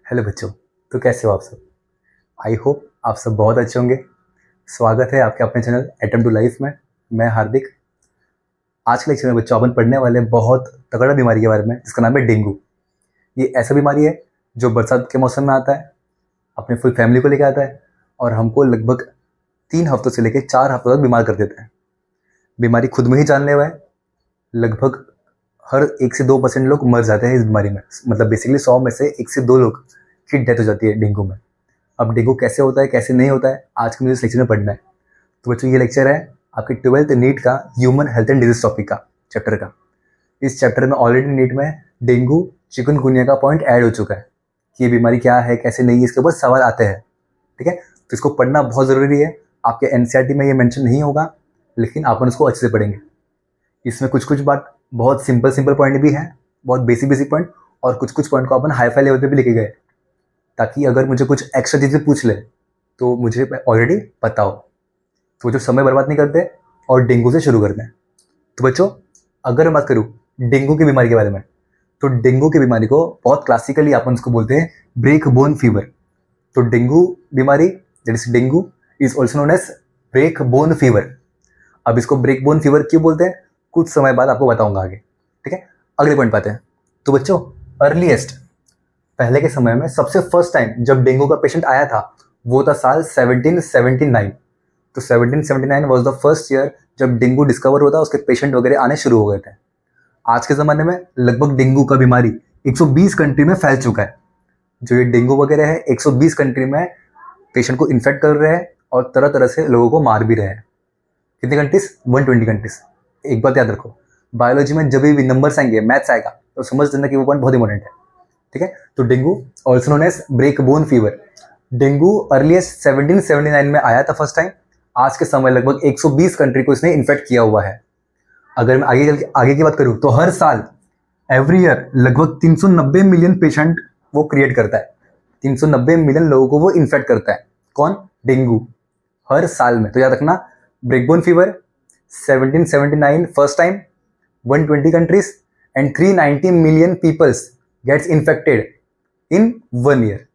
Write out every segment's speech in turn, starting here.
Hello बच्चों। तो कैसे हो आप सब? आई होप आप सब बहुत अच्छे होंगे। स्वागत है आपके अपने चैनल एटम टू लाइफ में। मैं हार्दिक। आज के लेक्चर में बच्चों अपन पढ़ने वाले हैं बहुत तगड़ा बीमारी के बारे में जिसका नाम है डेंगू। ये ऐसा बीमारी है जो बरसात के मौसम में आता है, अपने फुल फैमिली को लेकर आता है और हमको लगभग 3 हफ्तों से लेकर 4 हफ्तों तक बीमार कर देता है। बीमारी खुद में ही जानलेवा है। लगभग हर 1 से 2% लोग मर जाते हैं इस बीमारी में। मतलब बेसिकली 100 में से 1 से 2 लोग की डेथ हो जाती है डेंगू में। अब डेंगू कैसे होता है कैसे नहीं होता है आज के मुझे इस लेक्चर में पढ़ना है। तो बच्चों ये लेक्चर है आपके 12th नीट का human health and disease topic का चैप्टर का। इस चैप्टर में ऑलरेडी नीट में डेंगू चिकनगुनिया का पॉइंट ऐड हो चुका है कि ये बीमारी क्या है कैसे नहीं है, इसके ऊपर सवाल आते हैं। ठीक है, तो इसको पढ़ना बहुत ज़रूरी है। आपके एनसीईआरटी में ये मेंशन नहीं होगा लेकिन अपन उसको अच्छे से पढ़ेंगे। इसमें कुछ कुछ बात बहुत सिंपल पॉइंट भी है, बहुत बेसिक पॉइंट, और कुछ कुछ पॉइंट को अपन हाई फाई लेवल पे भी लेके गए ताकि अगर मुझे कुछ एक्स्ट्रा चीज़ें पूछ ले तो मुझे ऑलरेडी पता हो। तो जो समय बर्बाद नहीं करते और डेंगू से शुरू करते हैं। तो बच्चों अगर मैं बात करूँ डेंगू की बीमारी के बारे में, तो डेंगू की बीमारी को बहुत क्लासिकली अपन उसको बोलते हैं ब्रेक बोन फीवर। तो डेंगू बीमारी that is dengue is also known as break bone fever. अब इसको ब्रेक बोन फीवर क्यों बोलते हैं कुछ समय बाद आपको बताऊंगा आगे। ठीक है, अगले पॉइंट पाते हैं। तो बच्चों अर्लीस्ट पहले के समय में सबसे फर्स्ट टाइम जब डेंगू का पेशेंट आया था वो था साल 1779। तो 1779 वाज द फर्स्ट ईयर जब डेंगू डिस्कवर हुआ था, उसके पेशेंट वगैरह आने शुरू हो गए थे। आज के ज़माने में लगभग डेंगू का बीमारी 120 कंट्री में फैल चुका है। जो ये डेंगू वगैरह है 120 कंट्री में पेशेंट को इन्फेक्ट कर रहे हैं और तरह तरह से लोगों को मार भी रहे हैं। कितनी कंट्रीज? 120 कंट्रीज। एक बात याद रखो, बायोलॉजी में जब भी नंबर्स आएंगे मैथ्स आएगा तो समझ लेना कि वो पॉइंट बहुत इंपॉर्टेंट है। ठीक है, तो dengue also known as break bone fever. Dengue earliest 1779 में आया था फर्स्ट टाइम। आज के समय लगभग 120 कंट्री को इसने इन्फेक्ट किया हुआ है। अगर मैं आगे की बात करूं तो हर साल एवरी ईयर लगभग 390 मिलियन पेशेंट वो क्रिएट करता है। 390 मिलियन लोगों को वो इन्फेक्ट करता है। कौन? डेंगू। हर साल में। तो याद रखना breakbone fever 1779 first time, 120 countries and 390 million peoples gets infected in 1 year.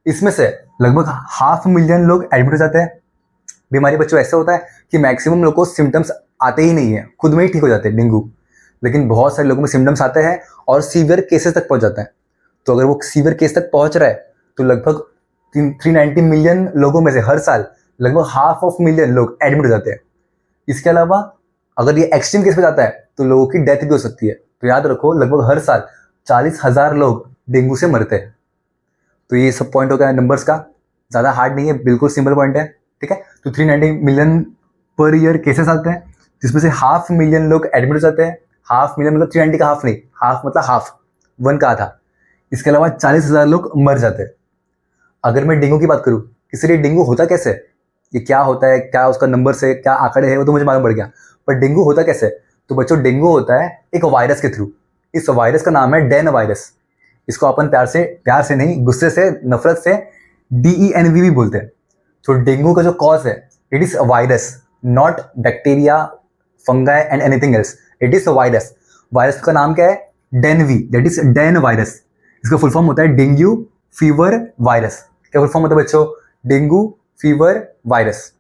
इसमें से लगभग 500,000 लोग एडमिट हो जाते हैं। बीमारी बच्चों ऐसा होता है कि मैक्सिमम लोग को सिम्टम्स आते ही नहीं है, खुद में ही ठीक हो जाते हैं डेंगू। लेकिन बहुत सारे लोगों में सिम्टम्स आते हैं और सीवियर केसेस तक पहुंच जाते हैं। तो अगर वो सीवियर केस तक पहुंच रहा है तो लगभग 390 मिलियन लोगों में से हर साल लगभग 500,000 लोग एडमिट हो जाते हैं। इसके अलावा अगर ये एक्सट्रीम केस पे जाता है तो लोगों की डेथ भी हो सकती है। तो याद रखो लगभग हर साल 40,000 लोग डेंगू से मरते हैं। तो ये सब पॉइंट हो गया नंबर्स का, ज़्यादा हार्ड नहीं है, बिल्कुल सिंपल पॉइंट है। ठीक है, तो 390 मिलियन पर ईयर केसेस आते हैं जिसमें से 500,000 लोग एडमिट हो जाते हैं। 500,000 मतलब 390 का हाफ नहीं, हाफ मतलब हाफ 1 का था। इसके अलावा 40,000 लोग मर जाते हैं। अगर मैं डेंगू की बात करूँ इसलिए डेंगू होता कैसे, ये क्या होता है, क्या उसका नंबर से क्या आंकड़े है वो तो मुझे मालूम पड़ गया, पर डेंगू होता कैसे? तो बच्चों डेंगू होता है एक वायरस के थ्रू। इस वायरस का नाम है डेन वायरस। इसको अपन प्यार से नहीं गुस्से से नफरत से DENV भी बोलते हैं। तो डेंगू का जो कॉज है it is virus, not bacteria, fungi and anything else. It is virus. Virus का नाम क्या है? डेनवी, दैट इज डेन वायरस। इसका फुल फॉर्म होता है डेंगू फीवर वायरस। क्या फुल फॉर्म होता है बच्चों? Dengue fever virus.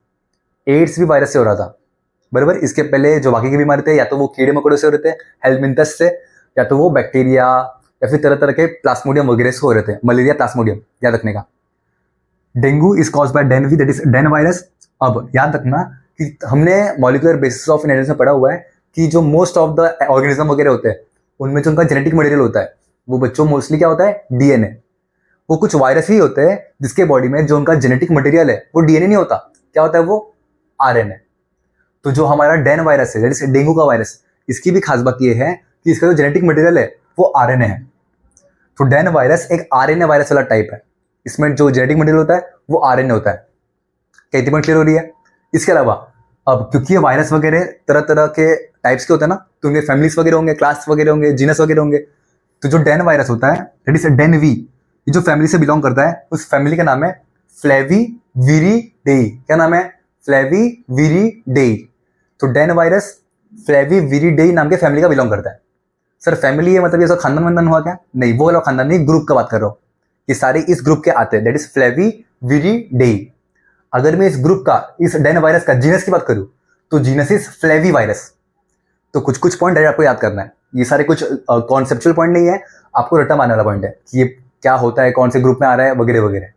एड्स भी वायरस से हो रहा था बराबर। इसके पहले जो बाकी की बीमारी थे या तो वो कीड़े मकोड़े से हो रहे थे, हेलमिंथस से, या तो वो बैक्टीरिया या फिर तरह तरह के प्लाज्मोडियम वगैरह से हो रहे थे, मलेरिया प्लाज्मोडियम। याद रखने का dengue is cause by DENV, that is DEN virus. अब याद रखना कि हमने मॉलिक्यूलर बेसिस ऑफ इनहेरिटेंस में पढ़ा हुआ है कि जो मोस्ट ऑफ द ऑर्गेनिज्म वगैरह होते हैं उनमें जो उनका जेनेटिक मटेरियल होता है वो बच्चों मोस्टली क्या होता है? DNA। वो कुछ वायरस ही होते हैं जिसके बॉडी में जो उनका जेनेटिक मटेरियल है वो DNA नहीं होता, क्या होता है? वो RNA। तो जो हमारा डेन वायरस है, जैसे डेंगू का वायरस, इसकी भी खास बात यह है कि इसका जो जेनेटिक मटेरियल है वो RNA है। तो डेन वायरस एक RNA वायरस वाला टाइप है। इसमें जो जेनेटिक मटेरियल होता है वो RNA होता है। क्या इतनी पॉइंट क्लियर हो रही है? इसके अलावा अब क्योंकि ये वायरस वगैरह तरह तरह के टाइप्स के होते हैं ना, तो उनके फैमिलीज वगैरह होंगे, क्लास वगैरह होंगे, जीनस वगैरह होंगे। तो जो डेन वायरस होता है दैट इज डेन वी, ये जो फैमिली से बिलोंग करता है उस फैमिली का नाम है फ्लेविविरिडेई। क्या नाम है? फ्लेविविरिडेई। तो डेन वायरस फ्लेविविरिडेई नाम के फैमिली का बिलोंग करता है। सर फैमिली है मतलब ये सब खानदान वानदान हुआ क्या? नहीं, वो वाला खानदान नहीं, ग्रुप का बात कर रहा हूँ। ये सारे इस ग्रुप के आते हैं, दैट इज फ्लेविविरिडेई। अगर मैं इस ग्रुप का, इस डेन वायरस का जीनस की बात करूं तो जीनस इज फ्लेवी वायरस। तो कुछ कुछ पॉइंट आपको याद करना है, ये सारे कुछ कॉन्सेप्चुअल पॉइंट नहीं है, आपको रट्टा मारने वाला पॉइंट है कि ये क्या होता है, कौन से ग्रुप में आ रहा है वगैरह वगैरह।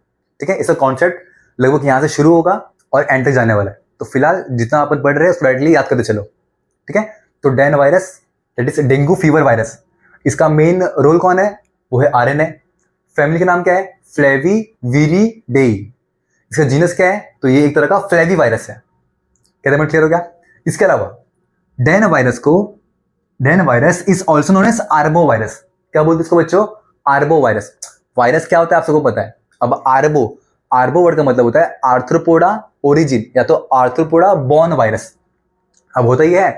ठीक है, इसका कॉन्सेप्ट लगभग यहाँ से शुरू होगा और एंड तक जाने वाला है। तो फिलहाल जितना अपन पढ़ रहे हैं उसको राइटली याद करते चलो। ठीक है, तो DEN virus that is dengue fever virus, इसका मेन रोल कौन है, वो है आरएनए। फैमिली का नाम क्या है, फ्लेविविरिडेई। इसका जीनस क्या है, तो ये एक तरह का फ्लेवी वायरस है। क्या क्लियर हो गया। इसके अलावा DEN virus is also known as arbo virus. क्या बोलते हैं इसको बच्चों, आर्बो वायरस। वायरस क्या होता है आप सबको पता है। अब आर्बो वर्ड का मतलब होता है आर्थ्रोपोडा ओरिजिन या तो आर्थ्रोपोडा बॉर्न वायरस। अब होता ही है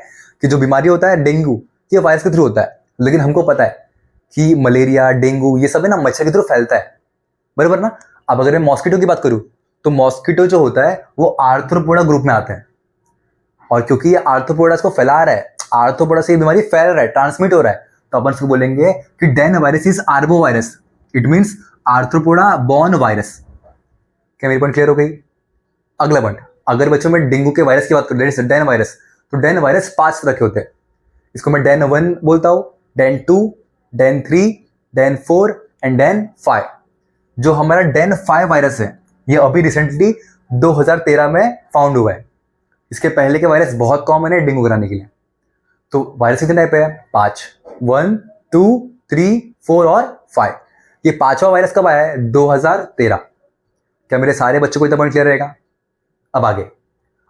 कि जो बीमारी होता है डेंगू, ये वायरस के थ्रू होता है, लेकिन हमको पता है कि मलेरिया डेंगू ये सब है ना मच्छर के थ्रू फैलता है, बराबर ना। अब अगर मैं मॉस्किटो की बात करूं तो मॉस्किटो जो होता है वो आर्थ्रोपोडा ग्रुप में आता है, और क्योंकि ये आर्थ्रोपोडा को फैला रहा है, आर्थ्रोपोडा से ये बीमारी फैल रहा है, ट्रांसमिट हो रहा है, तो अपन इसको बोलेंगे कि DEN virus is arbo virus, it means arthropoda borne virus. क्या मेरी पॉइंट क्लियर हो गई। अगला पॉइंट, अगर बच्चों में डेंगू के वायरस की बात करूं डेन वायरस, तो डेन वायरस 5 तरह के होते हैं। इसको मैं डेन 1 बोलता हूं, DEN 2, DEN 3, DEN 4 and DEN 5। जो हमारा डेन 5 वायरस है ये अभी रिसेंटली 2013 में फाउंड हुआ है। इसके पहले के वायरस बहुत कॉमन है डेंगू कराने के लिए। तो वायरस कितने टाइप है, 5, 1, 2, 3, 4 और 5। ये 5वां वायरस कब आया है, 2013। क्या मेरे सारे बच्चों को इतना पॉइंट क्लियर रहेगा। अब आगे,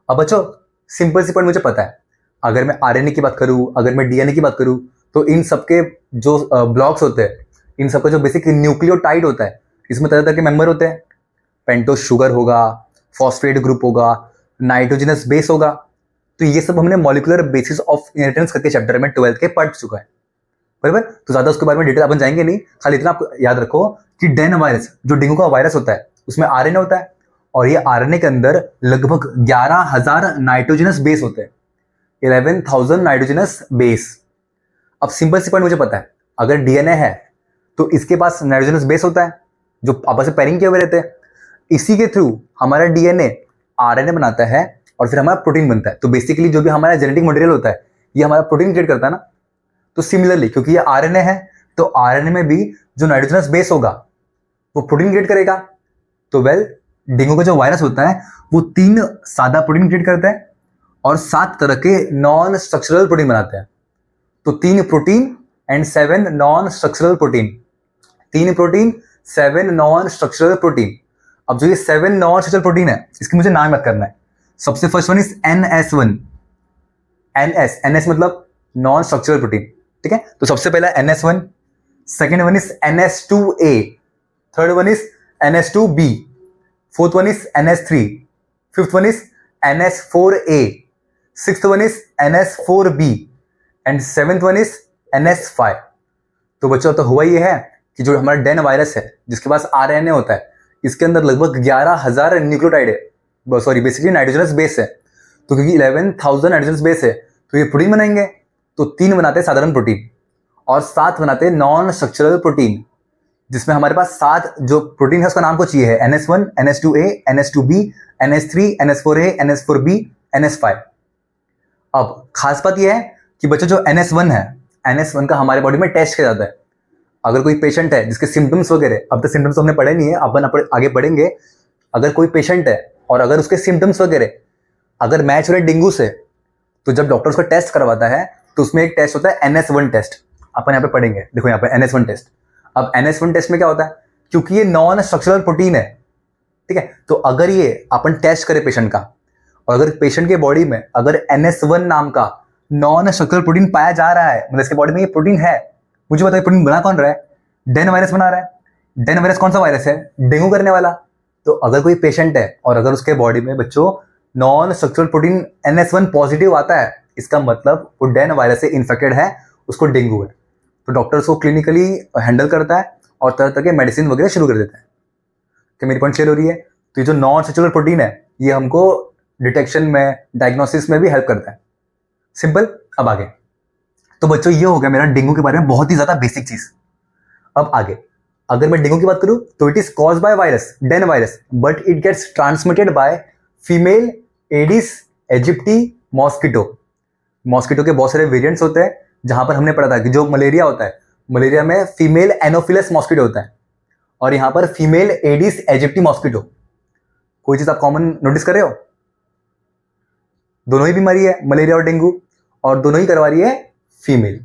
अब बच्चों सिंपल सी पॉइंट मुझे पता है, अगर मैं आरएनए की बात करूं, अगर मैं डीएनए की बात करूं, तो इन सबके जो ब्लॉक्स होते हैं, इन सबका जो बेसिक न्यूक्लियोटाइड होता है, इसमें तरह तरह के मेंबर होते हैं। पेंटोस शुगर होगा, फॉस्फेट ग्रुप होगा, नाइट्रोजनस बेस होगा। तो ये सब हमने मॉलिक्यूलर बेसिस ऑफ इनहेरिटेंस करके चैप्टर में 12th के पढ़ चुका है, बराबर। तो ज्यादा उसके बारे में डिटेल अपन जाएंगे नहीं, खाली इतना आप याद रखो कि डेन वायरस जो डेंगू का वायरस होता है उसमें आरएनए होता है, और ये आरएनए के अंदर लगभग 11,000 नाइट्रोजनस बेस होते हैं, 11,000 नाइट्रोजनस बेस। अब सिंपल सी पॉइंट मुझे पता है, अगर डीएनए है तो इसके पास नाइट्रोजनस बेस होता है जो आपस में पेयरिंग किए हुए रहते हैं। इसी के थ्रू हमारा डीएनए आरएनए बनाता है और फिर हमारा प्रोटीन बनता है। तो बेसिकली जो भी हमारा जेनेटिक मटेरियल होता है ये हमारा प्रोटीन क्रिएट करता है ना। तो सिमिलरली क्योंकि ये आरएनए है तो आरएनए में भी जो नाइट्रोजनस बेस होगा वो प्रोटीन क्रिएट करेगा। तो डेंगू का जो वायरस होता है वो 3 सादा प्रोटीन क्रिएट करता है और 7 तरह के नॉन स्ट्रक्चरल प्रोटीन बनाते हैं। तो 3 protein and 7 non structural protein, 3 protein 7 non structural protein. अब जो ये 7 नॉन स्ट्रक्चरल प्रोटीन है इसकी मुझे नाम याद करना है। सबसे first one is NS1, NS मतलब नॉन स्ट्रक्चरल प्रोटीन, ठीक है। तो सबसे पहला NS1, second one is NS2A, third one is NS2B, fourth one is NS3, fifth one is NS4A, sixth one is NS4B and seventh one is NS5। तो बच्चों तो हुआ ये है कि जो हमारा डेन वायरस है जिसके पास आरएनए होता है इसके अंदर लगभग 11,000 न्यूक्लियोटाइड है, सॉरी बेसिकली नाइट्रोजनस बेस है। तो क्योंकि 11,000 नाइट्रोजनस बेस है तो ये प्रोटीन बनाएंगे, तो 3 बनाते हैं साधारण प्रोटीन और 7 बनाते हैं नॉन स्ट्रक्चरल प्रोटीन, जिसमें हमारे पास 7 जो प्रोटीन है उसका नाम कुछ ये है, NS1, NS2A, NS2B, NS3, NS4A, NS4B, NS5। अब खास बात यह है कि बच्चों जो NS1 है, NS1 का हमारे बॉडी में टेस्ट किया जाता है। अगर कोई पेशेंट है जिसके सिम्टम्स वगैरह, अब तक सिम्टम्स हमने पढ़े नहीं है, अपन आगे पढ़ेंगे। अगर कोई पेशेंट है और अगर उसके सिम्टम्स वगैरह अगर मैच हो रहे डेंगू से, तो जब डॉक्टर उसका टेस्ट करवाता है तो उसमें एक टेस्ट होता है NS1 टेस्ट, अपन यहाँ पे पढ़ेंगे। देखो यहाँ पे NS1 टेस्ट। अब NS1 टेस्ट में क्या होता है, क्योंकि ये नॉन स्ट्रक्चरल प्रोटीन है, ठीक है। तो अगर ये अपन टेस्ट करें पेशेंट का और अगर पेशेंट के बॉडी में अगर NS1 नाम का नॉन स्ट्रक्चरल प्रोटीन पाया जा रहा है, मतलब इसके बॉडी में ये प्रोटीन है, मुझे बताइए प्रोटीन बना कौन रहा है, डेन वायरस बना रहा है। डेन वायरस कौन सा वायरस है, डेंगू करने वाला। तो अगर कोई पेशेंट है और अगर उसके बॉडी में बच्चों non structural protein NS1 positive आता है, इसका मतलब वो डेन वायरस से इन्फेक्टेड है, उसको डेंगू है। तो डॉक्टर उसको क्लिनिकली हैंडल करता है और तरह तरह के मेडिसिन वगैरह शुरू कर देता है। क्या मेरी पॉइंट क्लियर हो रही है। तो ये जो नॉन स्ट्रक्चरल प्रोटीन है ये हमको डिटेक्शन में, डायग्नोसिस में भी हेल्प करता है। सिंपल। अब आगे, तो बच्चों ये हो गया मेरा डेंगू के बारे में बहुत ही ज्यादा बेसिक चीज। अब आगे, अगर मैं डेंगू की बात करूं तो it is cause by virus, DEN virus, but it gets transmitted by female Aedes aegypti mosquito. Mosquito के बहुत सारे वेरिएंट्स होते हैं, जहां पर हमने पढ़ा था कि जो मलेरिया होता है, मलेरिया में फीमेल एनोफिलस मॉस्किटो होता है, और यहां पर फीमेल एडिस एजिप्टी मॉस्किटो। कोई चीज आप कॉमन नोटिस कर रहे हो? दोनों ही बीमारी है, मलेरिया और डेंगू, और दोनों ही करवा रही है फीमेल।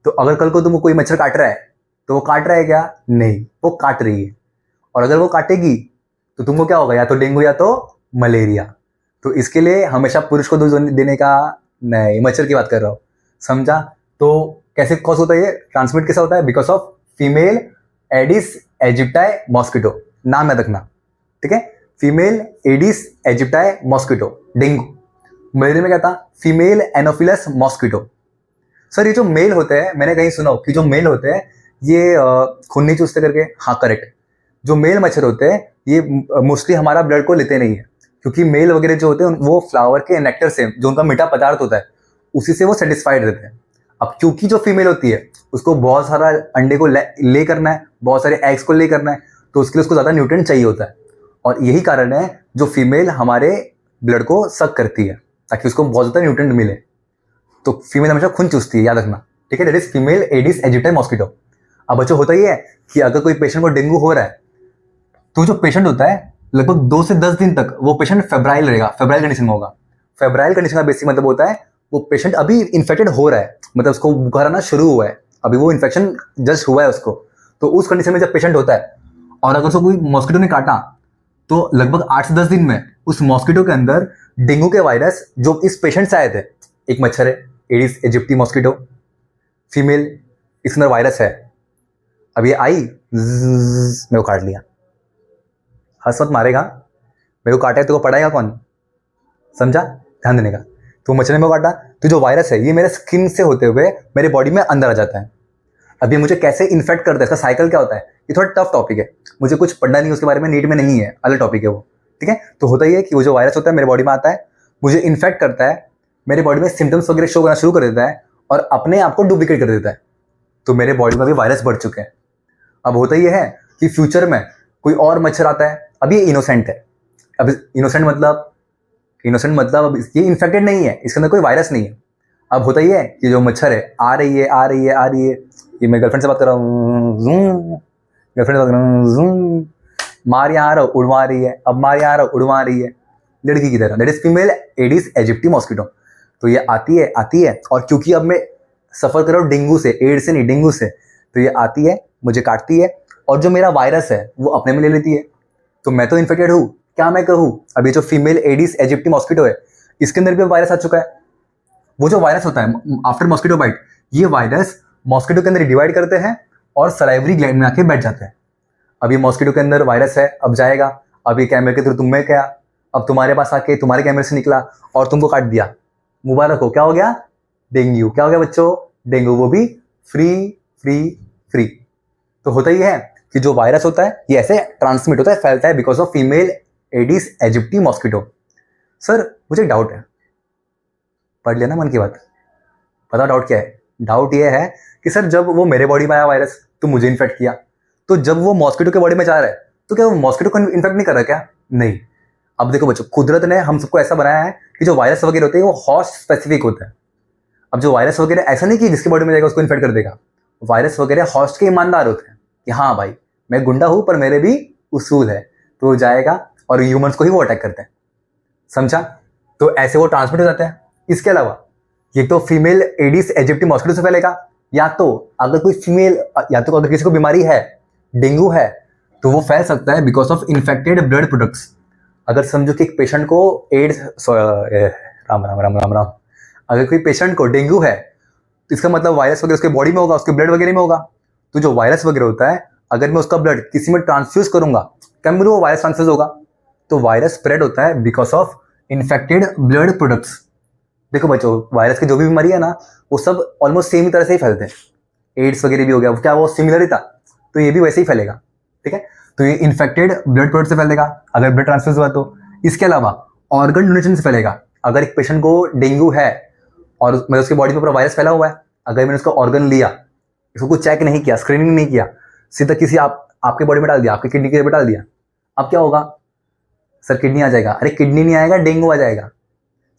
तो अगर कल को तुमको कोई मच्छर काट रहा है तो वो काट रहा है क्या? नहीं, वो काट रही है। और अगर वो काटेगी तो तुमको क्या होगा? या तो डेंगू या तो मलेरिया। तो इसके लिए हमेशा पुरुष को दोष देने का नहीं, मच्छर की बात कर रहा हूं, समझा? तो कैसे कॉज होता है ये, ट्रांसमिट कैसा होता है? Because of female Aedes aegypti mosquito, नाम याद रखना, ठीक है? Female Aedes aegypti mosquito, dengue. Malaria में क्या था? Female Anopheles mosquito. सर ये जो मेल होते हैं, मैंने कहीं सुना कि जो मेल होते हैं ये खून नहीं चूसते करके। हाँ करेक्ट, जो मेल मच्छर होते हैं ये मोस्टली हमारा ब्लड को लेते नहीं है, क्योंकि मेल वगैरह जो होते हैं वो फ्लावर के नेक्टर से, जो उनका मीठा पदार्थ होता है, उसी से वो सेटिस्फाइड रहते हैं। अब क्योंकि जो फीमेल होती है उसको बहुत सारा अंडे को ले करना है, बहुत सारे एग्स को ले करना है, तो उसके लिए उसको ज़्यादा न्यूट्रिएंट चाहिए होता है, और यही कारण है जो फीमेल हमारे ब्लड को सक करती है ताकि उसको बहुत ज़्यादा न्यूट्रिएंट मिले। तो फीमेल हमेशा खून चूसती है, याद रखना, ठीक है? That is female Aedes aegypti mosquito. अब बच्चों होता ही है कि अगर कोई पेशेंट को डेंगू हो रहा है तो जो पेशेंट होता है लगभग 2 से 10 दिन तक वो पेशेंट फेब्राइल रहेगा, फेब्राइल कंडीशन में होगा। फेब्राइल कंडीशन का बेसिक मतलब होता है वो पेशेंट अभी इन्फेक्टेड हो रहा है, मतलब उसको बुखार आना शुरू हुआ है, अभी वो इन्फेक्शन जस्ट हुआ है उसको। तो उस कंडीशन में जब पेशेंट होता है और अगर उसको कोई मॉस्किटो ने काटा तो लगभग 8 से 10 दिन में उस मॉस्किटो के अंदर डेंगू के वायरस जो इस पेशेंट से आए थे, एक मच्छर है एडिस एजिप्टी मॉस्किटो फीमेल, इसके अंदर वायरस है। अब ये आई, मेरे को काट लिया, हंस मत मारेगा, मेरे को काटा है तो पढ़ाएगा कौन? समझा? ध्यान देने का। तो मच्छर ने मेरे को काटा तो जो वायरस है ये मेरे स्किन से होते हुए मेरे बॉडी में अंदर आ जाता है। अब ये मुझे कैसे इन्फेक्ट करता है, इसका साइकिल क्या होता है, ये थोड़ा टफ टॉपिक है, मुझे कुछ पढ़ना नहीं उसके बारे में, नीट में नहीं है, अलग टॉपिक है वो, ठीक है? तो होता ही है कि वो जो वायरस होता है मेरे बॉडी में आता है, मुझे इन्फेक्ट करता है, मेरे बॉडी में सिम्टम्स वगैरह शो करना शुरू कर देता है और अपने आप को डुप्लीकेट कर देता है। तो मेरे बॉडी में भी वायरस बढ़ चुके हैं। अब होता ही है कि फ्यूचर में कोई और मच्छर आता है, अब ये इनोसेंट है। अब इनोसेंट मतलब अब ये इन्फेक्टेड नहीं है, इसके अंदर कोई वायरस नहीं है। अब होता ही है कि जो मच्छर है आ रही है, ये मैं गर्लफ्रेंड से बात कर रहा हूँ, गर्लफ्रेंड से बात कर रहा हूँ, मार यहाँ आ रहा हूँ, उड़वा रही है, अब मार यहाँ आ रहा हूँ, उड़वा रही है, लड़की की तरह। That is female Aedes aegypti mosquito. तो ये आती है और क्योंकि अब मैं सफ़र कर रहा हूँ डेंगू से, एड्स से नहीं, डेंगू से, तो ये आती है, मुझे काटती है, और जो मेरा वायरस है वो अपने में ले लेती है। तो मैं तो इन्फेक्टेड हूँ, क्या मैं कहूँ? अब ये जो फीमेल एडिस एजिप्टी मॉस्किटो है इसके अंदर भी वायरस आ चुका है। वो जो वायरस होता है आफ्टर मॉस्किटो बाइट, ये वायरस मॉस्किटो के अंदर डिवाइड करते हैं और सलाइवरी ग्लैंड में आके बैठ जाते हैं। अब ये मॉस्किटो के अंदर वायरस है, अब जाएगा, अब ये कैमरे के थ्रू तुम में गया, अब तुम्हारे पास आके तुम्हारे कैमरे से निकला और तुमको काट दिया, मुबारक हो, क्या हो गया? डेंगू। क्या हो गया बच्चों? डेंगू, वो भी फ्री। तो होता ही है कि जो वायरस होता है ये ऐसे ट्रांसमिट होता है, फैलता है because of female Aedes aegypti mosquito. Sir मुझे एक डाउट है, पढ़ लेना मन की बात, पता डाउट क्या है? डाउट ये है कि सर जब वो मेरे बॉडी में आया वायरस तो मुझे इन्फेक्ट किया, तो जब वो मॉस्किटो के बॉडी में जा रहा है तो क्या वो मॉस्किटो को इन्फेक्ट नहीं कर रहा क्या? नहीं। अब देखो बच्चों, कुदरत ने हम सबको ऐसा बनाया है कि जो वायरस वगैरह होते हैं वो हॉस्ट स्पेसिफिक होता है। अब जो वायरस वगैरह ऐसा नहीं कि जिसके बॉडी में जाएगा उसको इन्फेक्ट कर देगा, वायरस वगैरह हॉस्ट के ईमानदार होते हैं कि हाँ भाई मैं गुंडा हूँ पर मेरे भी उसूल है, तो वो जाएगा और ह्यूमंस को ही वो अटैक करते हैं, समझा? तो ऐसे वो ट्रांसमिट हो जाते हैं। इसके अलावा ये तो फीमेल एडिस एजिप्टी मॉस्किटो से फैलेगा, या तो अगर कोई फीमेल, या तो अगर किसी को बीमारी है, डेंगू है, तो वो फैल सकता है because of infected blood products. अगर समझो कि एक पेशेंट को एड्स, राम राम राम राम राम, अगर कोई पेशेंट को डेंगू है तो इसका मतलब वायरस वगैरह उसके बॉडी में होगा, उसके ब्लड वगैरह में होगा। तो जो वायरस वगैरह होता है अगर मैं उसका ब्लड किसी में ट्रांसफ्यूज करूंगा, क्या मेरे वो वायरस ट्रांसफ्यूज होगा? तो वायरस स्प्रेड होता है because of infected blood products. देखो बच्चों, वायरस की जो भी बीमारी है ना वो सब ऑलमोस्ट सेम ही तरह से ही फैलते हैं। एड्स वगैरह भी हो गया, क्या वो सिमिलर ही था? तो ये भी वैसे ही फैलेगा, ठीक है? तो ये इन्फेक्टेड ब्लड प्रोडक्ट से फैलेगा अगर ब्लड ट्रांसफ्यूज हुआ तो। इसके अलावा ऑर्गन डोनेशन से फैलेगा। अगर एक पेशेंट को डेंगू है और मतलब उसकी बॉडी में पूरा वायरस फैला हुआ है, अगर मैंने उसका ऑर्गन लिया, इसको कुछ चेक नहीं किया, स्क्रीनिंग नहीं किया, सीधा किसी आपके बॉडी में डाल दिया, आपकी किडनी के ऊपर डाल दिया, अब क्या होगा सर? किडनी आ जाएगा। अरे किडनी नहीं आएगा, डेंगू आ जाएगा।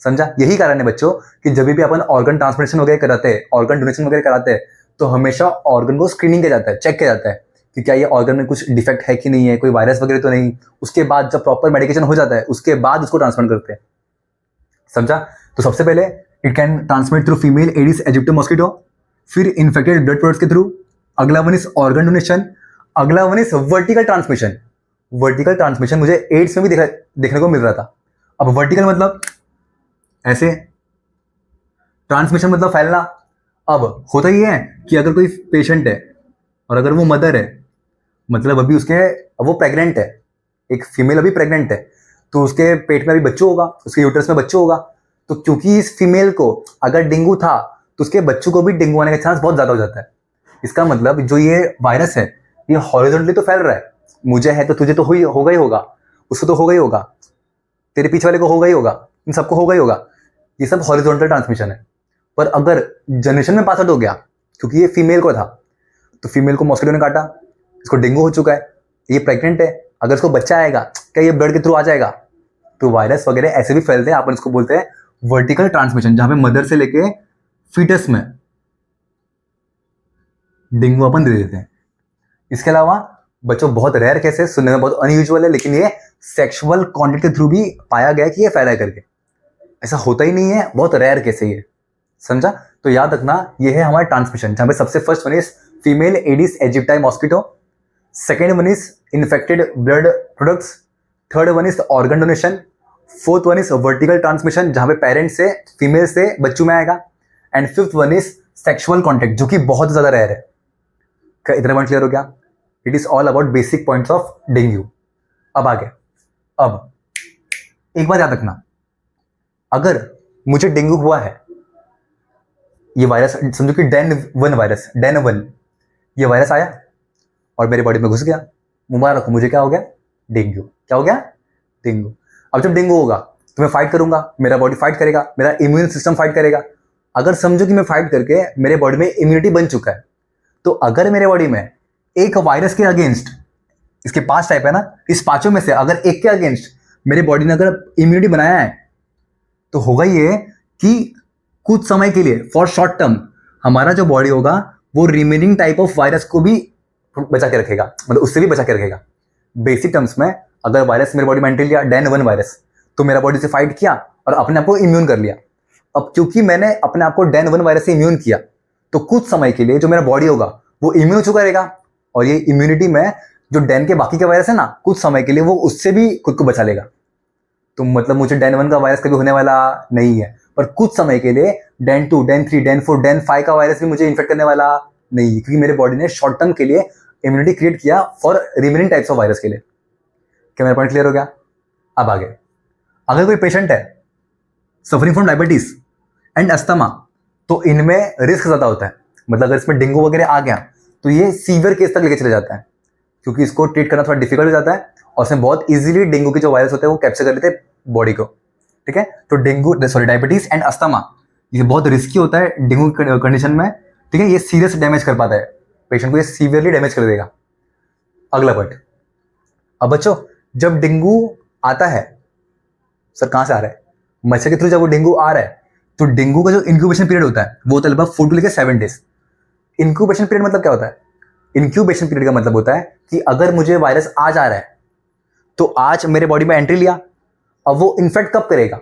समझा? यही कारण है बच्चों कि जब भी अपन ऑर्गन ट्रांसप्लांटेशन वगैरह कराते हैं, ऑर्गन डोनेशन वगैरह कराते हैं, तो हमेशा ऑर्गन को स्क्रीनिंग किया जाता है, चेक किया जाता है कि क्या ये ऑर्गन में कुछ डिफेक्ट है कि नहीं है, कोई वायरस वगैरह तो नहीं। उसके बाद जब प्रॉपर मेडिकेशन हो जाता है, उसके बाद उसको ट्रांसप्लांट करते हैं। समझा? तो सबसे पहले it can transmit through female Aedes aegypti mosquito, फिर इन्फेक्टेड ब्लड प्रोडक्ट्स के थ्रू। अगला वन इज ऑर्गन डोनेशन। अगला one is vertical transmission. Vertical transmission मुझे एड्स में भी देखने को मिल रहा था। अब वर्टिकल मतलब ऐसे, ट्रांसमिशन मतलब फैलना। अब होता ही है कि अगर कोई पेशेंट है और अगर वो मदर है, मतलब अभी वो प्रेग्नेंट है, एक फीमेल अभी प्रेग्नेंट है, तो उसके पेट में अभी बच्चों होगा, उसके यूट्रस में बच्चों होगा। तो क्योंकि इस फीमेल को अगर डेंगू था तो उसके बच्चों को भी डेंगू आने का चांस बहुत ज़्यादा हो जाता है। इसका मतलब जो ये वायरस है ये हॉरिजॉन्टली तो फैल रहा है। मुझे है तो तुझे तो होगा ही होगा, उसको तो होगा ही होगा, तेरे पीछे वाले को होगा ही होगा, इन सबको होगा ही होगा। ये सब हॉरिजॉन्टल ट्रांसमिशन है। पर अगर जनरेशन में पास आउट हो गया, क्योंकि ये फीमेल को था, तो फीमेल को मॉस्किटो ने काटा, इसको डेंगू हो चुका है, ये प्रेग्नेंट है, अगर इसको बच्चा आएगा क्या ये ब्लड के थ्रू आ जाएगा? तो वायरस वगैरह ऐसे भी फैलते हैं। अपन इसको बोलते हैं वर्टिकल ट्रांसमिशन, जहां पे मदर से लेके फीटस में डेंगू अपन दे देते हैं। इसके अलावा बच्चों बहुत रेयर केसेस, सुनने में बहुत अनयूजुअल है, लेकिन ये सेक्सुअल कॉन्टेक्ट के थ्रू भी पाया गया कि ये फैला है करके। ऐसा होता ही नहीं है, बहुत रेयर केस है ये। समझा? तो याद रखना, ये है हमारा ट्रांसमिशन, जहां पे सबसे first one is female Aedes aegypti mosquito, second one is infected blood products, third one is organ donation, fourth one is vertical transmission, जहां पे पेरेंट से फीमेल से बच्चों में आएगा, and fifth one is sexual contact, जो कि बहुत ज्यादा रेयर है। क्या इतना पॉइंट क्लियर हो गया? It is all about basic points of dengue. अब आगे, अब एक बात याद रखना, अगर मुझे डेंगू हुआ है, ये वायरस समझो कि डेन वन ये वायरस आया और मेरे बॉडी में घुस गया, मुबारक हो, मुझे क्या हो गया? डेंगू। क्या हो गया? डेंगू। अब जब डेंगू होगा तो मैं फाइट करूंगा, मेरा बॉडी फाइट करेगा, मेरा इम्यून सिस्टम फाइट करेगा। अगर समझो कि मैं फाइट करके मेरे बॉडी में इम्यूनिटी बन चुका है, तो अगर मेरे बॉडी में एक वायरस के अगेंस्ट, इसके 5 टाइप है ना, इस 5 में से अगर एक के अगेंस्ट मेरे बॉडी ने अगर इम्यूनिटी बनाया है, तो होगा ये कि कुछ समय के लिए, फॉर शॉर्ट टर्म, हमारा जो बॉडी होगा वो रिमेनिंग टाइप ऑफ वायरस को भी बचा के रखेगा, मतलब उससे भी बचा के रखेगा। बेसिक टर्म्स में, अगर वायरस मेरे बॉडी में एंट्री लिया, डेन वन वायरस, तो मेरा बॉडी से फाइट किया और अपने आप को इम्यून कर लिया। अब क्योंकि मैंने अपने आप को डेन वन वायरस से इम्यून किया, तो कुछ समय के लिए जो मेरा बॉडी होगा वो इम्यून हो चुका रहेगा, और ये इम्यूनिटी में जो डेन के बाकी के वायरस है ना, कुछ समय के लिए वो उससे भी खुद को बचा लेगा। तो मतलब मुझे डेन वन का वायरस कभी होने वाला नहीं है, पर कुछ समय के लिए डेन 2, डेन 3, डेन 4, डेन 5 का वायरस भी मुझे इन्फेक्ट करने वाला नहीं है, क्योंकि मेरे बॉडी ने शॉर्ट टर्म के लिए इम्यूनिटी क्रिएट किया for remaining types of virus के लिए। क्या मेरा पॉइंट क्लियर हो गया? अब आगे, अगर कोई पेशेंट है suffering from diabetes and asthma, तो इनमें रिस्क ज्यादा होता है। मतलब अगर इसमें डेंगू वगैरह आ गया तो ये सीवियर केस तक लेके चले जाता है, क्योंकि इसको ट्रीट करना थोड़ा डिफिकल्ट हो जाता है, और उसमें बहुत इजीली डेंगू के जो वायरस होते हैं वो कैप्चर कर लेते हैं बॉडी को। ठीक है? तो डायबिटीज एंड अस्थमा ये बहुत रिस्की होता है डेंगू कंडीशन में। ठीक है? ये सीरियस डैमेज कर पाता है पेशेंट को, ये सीवियरली डैमेज कर देगा। अगला पॉइंट, अब बच्चों जब डेंगू आता है, सर कहां से आ रहा है? मच्छर के थ्रू जब वो डेंगू आ रहा है, तो डेंगू का जो इंक्यूबेशन पीरियड होता है वो होता है लगभग 4 to 7 डेज। इंक्यूबेशन पीरियड मतलब क्या होता है? इंक्यूबेशन पीरियड का मतलब होता है कि अगर मुझे वायरस आज आ रहा है, तो आज मेरे बॉडी में एंट्री लिया, अब वो इन्फेक्ट कब करेगा,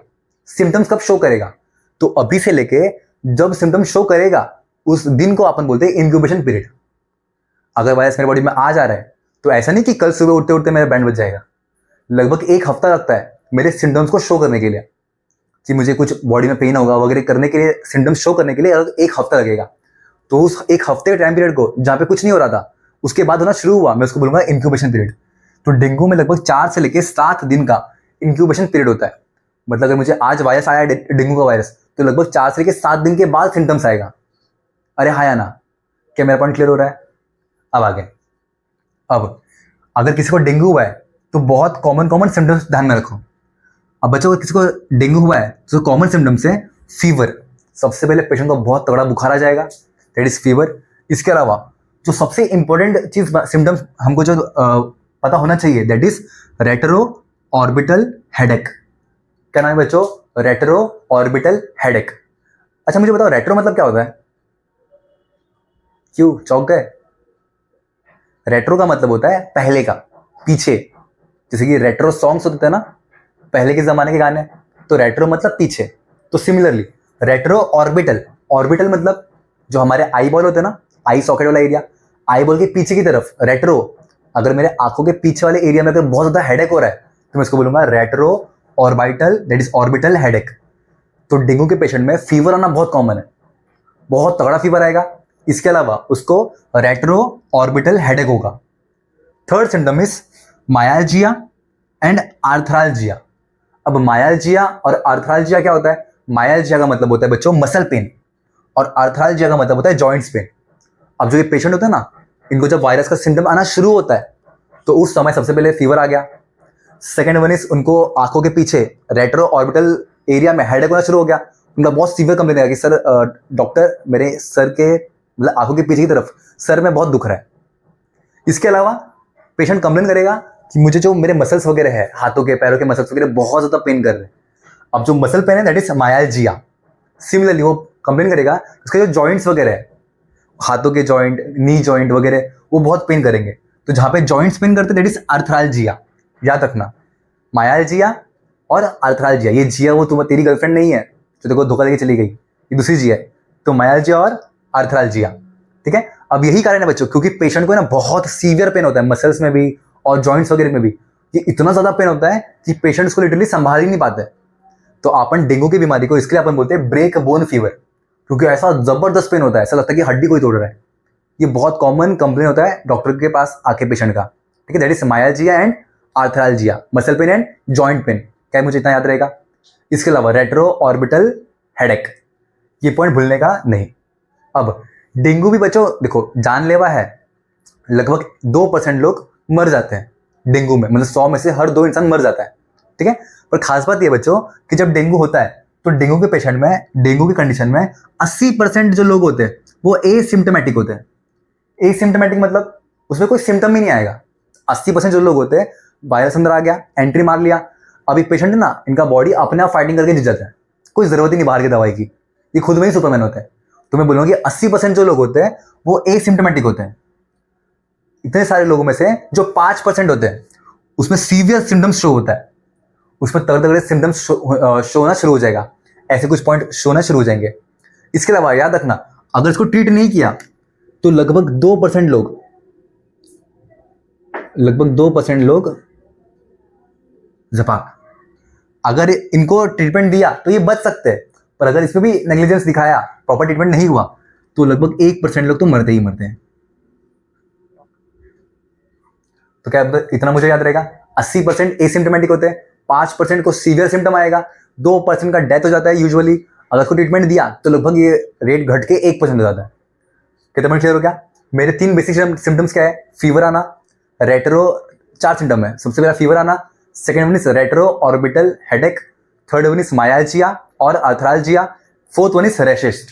सिम्टम्स कब शो करेगा, तो अभी से लेके जब सिम्टम्स शो करेगा उस दिन को अपन बोलते हैं इंक्यूबेशन पीरियड। अगर वायरस मेरे बॉडी में आज आ रहा है, तो ऐसा नहीं कि कल सुबह उठते उठते मेरा बैंड बज जाएगा। लगभग 1 हफ्ता लगता है मेरे सिम्टम्स को शो करने के लिए, कि मुझे कुछ बॉडी में पेन होगा वगैरह करने के लिए, सिम्टम्स शो करने के लिए 1 हफ्ता लगेगा। तो उस 1 हफ्ते के टाइम पीरियड को जहाँ पे कुछ नहीं हो रहा था, उसके बाद होना शुरू हुआ, मैं उसको बोलूंगा इंक्यूबेशन पीरियड। तो डेंगू में लगभग 4 से लेकर 7 दिन का इंक्यूबेशन पीरियड होता है। मतलब अगर मुझे आज वायरस आया डेंगू का वायरस, तो लगभग 4 से लेकर 7 दिन के बाद सिम्टम्स आएगा। अरे हाँ या ना? क्या मेरा पॉइंट क्लियर हो रहा है? अब आगे, अब अगर किसी को डेंगू हुआ है तो बहुत कॉमन सिम्टम्स ध्यान में रखो। अब बच्चों अगर किसी को डेंगू हुआ है तो कॉमन सिम्टम्स है फीवर। सबसे पहले पेशेंट को बहुत तगड़ा बुखार आ जाएगा, दैट इज फीवर। इसके अलावा जो सबसे इंपॉर्टेंट चीज सिम्टम्स हमको जो पता होना चाहिए, that is retro orbital headache. क्या नाम है बच्चों? Retro orbital headache. अच्छा मुझे बताओ रेट्रो मतलब क्या होता है? क्यों चौंक गए? रेट्रो का मतलब होता है पहले का, पीछे। जैसे कि रेट्रो सॉन्ग्स होते थे ना, पहले के जमाने के गाने, तो रेट्रो मतलब पीछे। तो सिमिलरली रेट्रो ऑर्बिटल, ऑर्बिटल मतलब जो हमारे आई बॉल होते हैं ना, आई सॉकेट वाला एरिया, आई बॉल के पीछे की तरफ रेट्रो। अगर मेरे आंखों के पीछे वाले एरिया में अगर बहुत ज्यादा हेडेक हो रहा है तो मैं इसको बोलूंगा retro orbital, that is orbital headache. तो डेंगू के पेशेंट में फीवर आना बहुत कॉमन है, बहुत तगड़ा फीवर आएगा। इसके अलावा उसको रेट्रो ऑर्बिटल हेडेक होगा। Third symptom is myalgia and arthralgia. अब मायालजिया और आर्थरालजिया क्या होता है? मायालजिया का मतलब होता है बच्चों मसल पेन, और आर्थरालजिया का मतलब होता है जॉइंट्स पेन। अब जो ये पेशेंट होता है ना, इनको जब वायरस का सिम्टम आना शुरू होता है तो उस समय सबसे पहले फीवर आ गया। सेकेंड वन इज उनको आंखों के पीछे रेट्रो ऑर्बिटल एरिया में हेडेक होना शुरू हो गया। उनका बहुत सीवियर कंप्लेन आया कि सर डॉक्टर मेरे सर के मतलब आंखों के पीछे की तरफ सर में बहुत दुख रहा है। इसके अलावा पेशेंट कंप्लेन करेगा कि मुझे जो मेरे मसल्स वगैरह है, हाथों के पैरों के मसल्स वगैरह बहुत ज्यादा पेन कर रहे हैं। अब जो मसल पेन है दैट इज मायालजिया। सिमिलरली वो कंप्लेन करेगा उसके जो जॉइंट्स वगैरह है, हाथों के जॉइंट, नी जॉइंट वगैरह, वो बहुत पेन करेंगे। तो जहां पे जॉइंट्स पेन करते दैट इज आर्थरालजिया। याद रखना, मायालजिया और आर्थरालजिया। ये जिया वो तुम तेरी गर्लफ्रेंड नहीं है जो देखो धोखा देके चली गई, ये दूसरी जिया है। तो मायालजिया और आर्थरालजिया, ठीक है। अब यही कारण है बच्चों, क्योंकि पेशेंट को ना बहुत सीवियर पेन होता है मसल्स में भी और जॉइंट्स वगैरह में भी। ये इतना ज्यादा पेन होता है कि पेशेंट्स को लिटरली संभाल ही नहीं पाते। तो अपन डेंगू की बीमारी को इसके लिए अपन बोलते हैं ब्रेक बोन फीवर, क्योंकि ऐसा जबरदस्त पेन होता है, ऐसा लगता है कि हड्डी कोई तोड़ रहा है। ये बहुत कॉमन कंप्लेन होता है डॉक्टर के पास आके पेशेंट का, ठीक है। That is myalgia and arthralgia, muscle pain and joint pain. क्या मुझे इतना याद रहेगा? इसके अलावा रेट्रो ऑर्बिटल हेडेक, ये पॉइंट भूलने का नहीं। अब डेंगू भी बच्चों देखो जानलेवा है, लगभग 2% लोग मर जाते हैं डेंगू में, मतलब 100 में से हर 2 इंसान मर जाता है, ठीक है। पर खास बात ये बच्चों कि जब डेंगू होता है तो डेंगू के पेशेंट में, डेंगू की कंडीशन में 80% जो लोग होते हैं वो एसिम्टोमेटिक होते हैं। एसिम्टोमेटिक मतलब उसमें कोई सिम्टम ही नहीं आएगा। 80% जो लोग होते हैं वायरस अंदर आ गया, एंट्री मार लिया, अब एक पेशेंट है ना, इनका बॉडी अपने आप फाइटिंग करके जीत जाता है, कोई जरूरत ही नहीं बाहर की दवाई की, ये खुद में ही सुपरमैन होते हैं। तो मैं बोलूंगा कि 80% जो लोग होते हैं वो एसिम्टोमेटिक होते हैं। इतने सारे लोगों में से जो 5% होते हैं उसमें सीवियर सिम्टम्स शो होता है, उसमें तगड़े तगड़े सिम्टम्स शो होना शुरू हो जाएगा, ऐसे कुछ पॉइंट शो होना शुरू हो जाएंगे। इसके अलावा याद रखना, अगर इसको ट्रीट नहीं किया तो लगभग 2% लोग, लगभग 2% लोग जपाक। अगर इनको ट्रीटमेंट दिया तो ये बच सकते हैं, पर अगर इसमें भी नेग्लिजेंस दिखाया, प्रॉपर ट्रीटमेंट नहीं हुआ, तो लगभग 1% लोग तो मरते ही मरते हैं। तो क्या इतना मुझे याद रहेगा? 80% एसिम्टोमेटिक होते हैं, 5% को सीवियर सिम्टम आएगा, 2% का डेथ हो जाता है यूजुअली। अगर उसको ट्रीटमेंट दिया तो लगभग ये रेट घट के 1% हो जाता है। कितना पॉइंट क्लियर हो गया? मेरे 3 बेसिक सिम्टम्स क्या है? फीवर आना, रेट्रो, 4 सिम्टम है। सबसे पहला फीवर आना, second one is retro orbital headache, third one is myalgia और arthralgia, fourth one is rashes.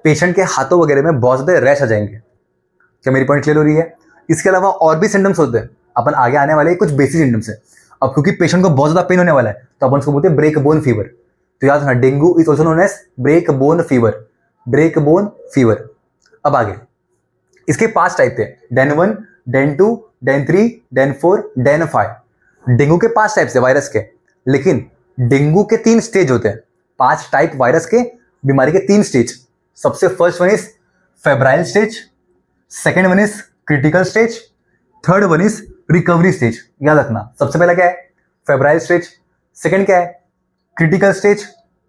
Patient के हाथों वगैरह में बहुत ज्यादा रैश आ जाएंगे। क्या मेरी पॉइंट क्लियर हो रही है? इसके अलावा और भी सिम्टम्स होते हैं, अपन आगे आने वाले कुछ बेसिक सिम्टम्स है। अब क्योंकि पेशेंट को बहुत ज्यादा पेन होने वाला है तो अपन उसको बोलते हैं ब्रेक बोन फीवर। तो याद रखना, dengue is also known as break bone fever, break bone fever. अब आगे इसके 5 टाइप थे, DEN 1, DEN 2, DEN 3, DEN 4, DEN 5। Dengue के 5 टाइप्स है वायरस के, लेकिन डेंगू के 3 स्टेज होते हैं। 5 टाइप वायरस के, बीमारी के 3 स्टेज। सबसे first one is febrile stage, second one is critical stage, third one is recovery stage. याद रखना, सबसे पहला क्या है? फेब्राइल स्टेज, सेकेंड क्या है? क्रिटिकल स्टेज,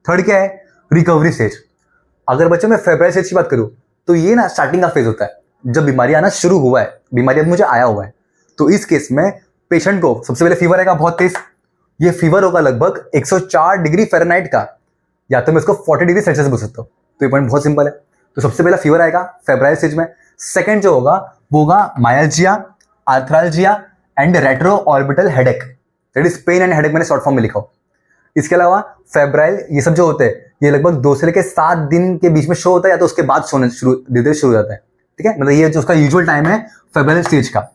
थर्ड क्या है? Recovery stage. अगर बच्चों में फेब्राइल स्टेज की बात करूं तो ये ना स्टार्टिंग का फेज होता है, जब बीमारी आना शुरू हुआ है, बीमारी अब मुझे आया हुआ है। तो इस केस में पेशेंट को सबसे पहले फीवर आएगा बहुत तेज। ये फीवर होगा लगभग 104 डिग्री फ़ारेनहाइट का, या तो मैं इसको 40 डिग्री सेल्सियस बोल सकता हूँ। तो ये पॉइंट बहुत सिंपल है। तो सबसे पहला फीवर आएगा फेब्राइल स्टेज में। सेकेंड जो होगा वो होगा myalgia, arthralgia and retro orbital headache, that is pain and headache, मैंने शॉर्ट फॉर्म में लिखा हो। इसके अलावा फेब्राइल, ये सब जो होते हैं ये लगभग 2 से लेकर 7 दिन के बीच में शो होता है, या तो उसके बाद सोने शुरू धीरे धीरे शुरू हो जाता है। ठीक है, मतलब ये जो उसका यूजुअल टाइम है फेब्रुअरी स्टेज का।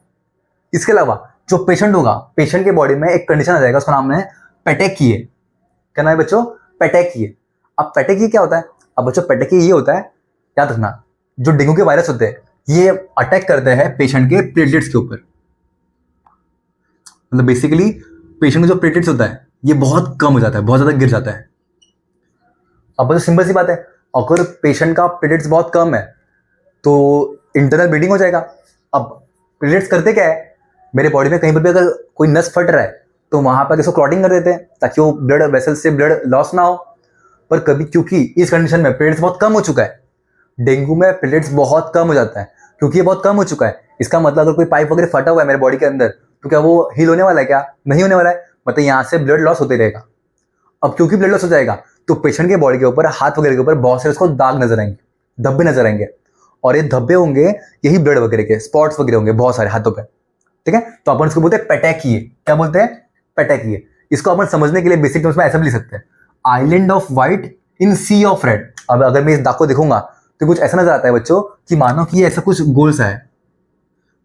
इसके अलावा जो पेशेंट होगा, पेशेंट के बॉडी में एक कंडीशन आ जाएगा, उसका नाम है पेटेकिए। क्या नाम है बच्चों? पेटेकिए। अब पेटेकिए क्या होता है? अब बच्चों पेटेकिए ये होता है, याद रखना, जो डेंगू के वायरस होते हैं ये अटैक करते हैं पेशेंट के प्लेटलेट्स के ऊपर। मतलब बेसिकली पेशेंट का जो प्लेटलेट्स होता है ये बहुत कम हो जाता है, बहुत ज्यादा गिर जाता है। अब तो सिंपल सी बात है, अगर पेशेंट का प्लेटलेट्स बहुत कम है तो इंटरनल ब्लीडिंग हो जाएगा। अब प्लेटलेट्स करते क्या है, मेरे बॉडी में कहीं पर भी अगर कोई नस फट रहा है तो वहां पर इसको क्लॉटिंग कर देते हैं ताकि वो ब्लड वेसल से ब्लड लॉस ना हो। पर कभी क्योंकि इस कंडीशन में प्लेटलेट्स बहुत कम हो चुका है, डेंगू में प्लेटलेट्स बहुत कम हो जाता है, क्योंकि ये बहुत कम हो चुका है। इसका मतलब अगर कोई पाइप वगैरह फटा हुआ है मेरे बॉडी के अंदर तो क्या वो हील होने वाला है? क्या नहीं होने वाला है, मतलब यहाँ से ब्लड लॉस होते रहेगा। अब क्योंकि ब्लड लॉस हो जाएगा तो पेशेंट के बॉडी के ऊपर, हाथ वगैरह के ऊपर बहुत सारे उसको दाग नजर आएंगे, धब्बे नजर आएंगे, और ये धब्बे होंगे यही ब्लड वगैरह के स्पॉट्स वगैरह होंगे बहुत सारे हाथों पे। ठीक है, तो अपन इसको बोलते हैं पेटेकिए। क्या बोलते हैं? पेटेकिए। इसको अपन समझने के लिए बेसिक टर्म्स में ऐसा भी लिख सकते हैं, island of white in sea of red. अब अगर मैं इस दाग को देखूंगा तो कुछ ऐसा नजर आता है बच्चों कि मानो कि ये ऐसा कुछ गोल सा है,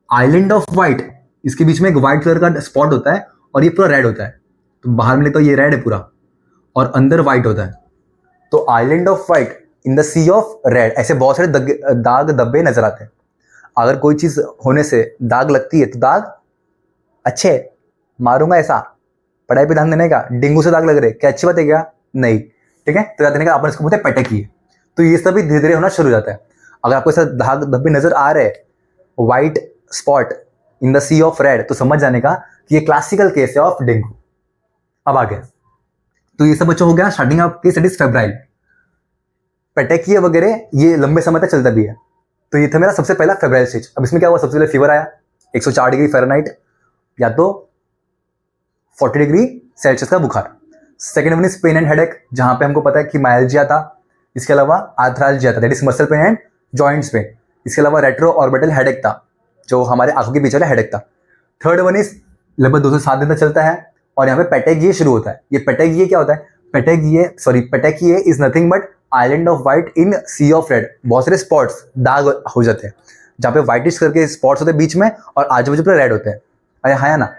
आइलैंड ऑफ व्हाइट, इसके बीच में एक व्हाइट कलर का स्पॉट होता है और ये पूरा रेड होता है। तो बाहर में तो ये रेड है पूरा और अंदर व्हाइट होता है, तो island of white in the sea of red. ऐसे बहुत सारे दाग धब्बे नजर आते हैं। अगर कोई चीज होने से दाग लगती है तो दाग अच्छे मारूंगा ऐसा, पढ़ाई पे ध्यान देने का, डेंगू से दाग लग रहे क्या अच्छी बात है क्या? नहीं। ठीक है, तो याद देने का अपन इसको बोलते हैं पेटेकिए। तो ये सब भी धीरे धीरे होना शुरू हो जाता है। अगर आपको ऐसा दाग धब्बे नजर आ रहे हैं, white spot in the sea of red, तो समझ जाने का कि ये क्लासिकल केस है ऑफ डेंगू। अब आगे, तो ये सब बच्चों हो गया starting of case, it is febrile. Petechiae वगैरह ये लंबे समय तक चलता भी है। तो ये था मेरा सबसे पहला फेब्राइल स्टेज। अब इसमें क्या हुआ? सबसे पहले फीवर आया 104 डिग्री फ़ारेनहाइट या तो 40 डिग्री सेल्सियस का बुखार। Second one is pain and headache, जहां पे हमको पता है कि माइल्जिया था। इसके अलावा आर्थरालजिया था, that is muscle pain and joints pain. इसके अलावा रेट्रो ऑर्बिटल हेडेक था, जो हमारे आंखों के पीछे वाला हेडेक था। थर्ड वन इज लगभग 2 से 7 दिन तक चलता है और यहाँ पे पेटेकिए शुरू होता है। ये पेटेकिए क्या होता है? Petechiae is nothing but island of white in sea of red. बहुत सारे स्पॉट्स दाग हो जाते हैं जहाँ पे व्हाइटिश करके स्पॉट्स होते हैं बीच में और आजू बाजू पूरे रेड होते हैं। अरे हाँ ना,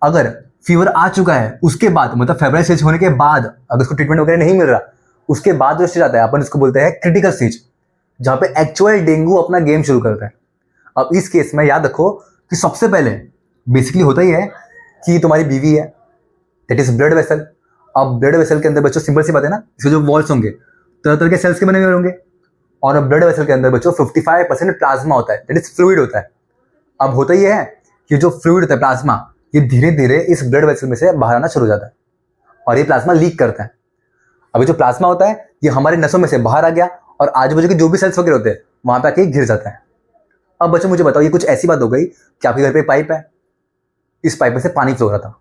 अगर फीवर आ चुका है उसके बाद, मतलब फेब्रुअरी स्टेज होने के बाद, अगर उसको ट्रीटमेंट वगैरह नहीं मिल रहा, उसके बाद जो स्टेज आता है अपन इसको बोलते हैं क्रिटिकल स्टेज, जहाँ पे एक्चुअल डेंगू अपना गेम शुरू करता है। अब इस केस में याद रखो कि सबसे पहले बेसिकली होता ही है कि तुम्हारी बीवी है, दैट इज ब्लड वेसल। अब ब्लड वेसल के अंदर बच्चों सिंपल सी बात है ना, इसके जो वॉल्स होंगे तरह तरह के सेल्स के बने हुए होंगे, और ब्लड वेसल के अंदर बच्चों 55% प्लाज्मा होता है, दैट इज फ्लूइड होता है। अब होता ही है कि जो फ्लूइड होता है प्लाज्मा, ये धीरे धीरे इस ब्लड वेसल में से बाहर आना शुरू हो जाता है और ये प्लाज्मा लीक करता है। अभी जो प्लाज्मा होता है ये हमारे नसों में से बाहर आ गया और आजू बाजू के जो भी सेल्स वगैरह होते हैं वहां पे आके गिर जाता है। अब बच्चों मुझे बताओ, ये कुछ ऐसी बात हो गई कि आपके घर पे पाइप है, इस पाइप में से पानी फ्लो हो रहा था।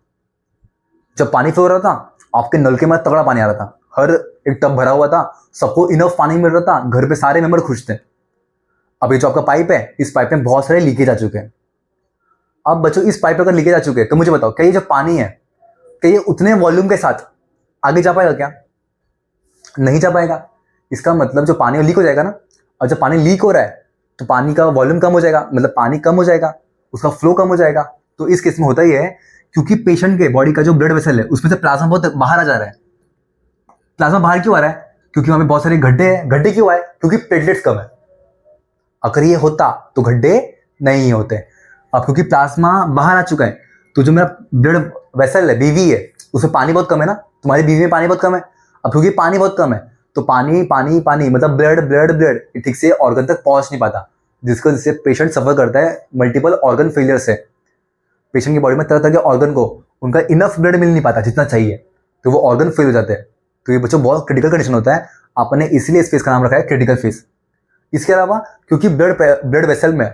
जब पानी फ्लो हो रहा था आपके नल के में तगड़ा पानी आ रहा था, हर एक टब भरा हुआ था, सबको इनफ पानी मिल रहा था, घर पे सारे मेंबर खुश थे। अब ये जो आपका पाइप है, इस पाइप में बहुत सारे लीकेज आ चुके हैं। अब बच्चों इस पाइप अगर लीकेज आ चुके हैं तो मुझे बताओ, क्या ये जो पानी है क्या ये उतने वॉल्यूम के साथ आगे जा पाएगा? क्या नहीं जा पाएगा। इसका मतलब जो पानी लीक हो जाएगा ना, और जब पानी लीक हो रहा है तो पानी का वॉल्यूम कम हो जाएगा, मतलब पानी कम हो जाएगा, उसका फ्लो कम हो जाएगा। तो इस केस में होता ही है क्योंकि पेशेंट के बॉडी का जो ब्लड वेसल है उसमें से प्लाज्मा बहुत बाहर आ जा रहा है। प्लाज्मा बाहर क्यों आ रहा है? क्योंकि वहां पे बहुत सारे गड्ढे हैं। गड्ढे क्यों आए? क्योंकि प्लेटलेट्स कम है। अगर ये होता तो गड्ढे नहीं होते। अब क्योंकि प्लाज्मा बाहर आ चुका है तो जो मेरा ब्लड वेसल है, बीवी है, उसमें पानी बहुत कम है ना, तुम्हारी बीवी में पानी बहुत कम है। अब क्योंकि पानी बहुत कम है तो पानी पानी पानी मतलब ब्लड ब्लड ब्लड ठीक से ऑर्गन तक पहुंच नहीं पाता, जिससे पेशेंट सफर करता है मल्टीपल ऑर्गन फेलियर से। पेशेंट की बॉडी में तरह तरह के ऑर्गन को उनका इनफ ब्लड मिल नहीं पाता जितना चाहिए, तो वो ऑर्गन फेल हो जाते हैं। तो ये बच्चों बहुत क्रिटिकल कंडीशन होता है। आपने इसलिए इस फेज का नाम रखा है क्रिटिकल फेज। इसके अलावा क्योंकि ब्लड वेसल में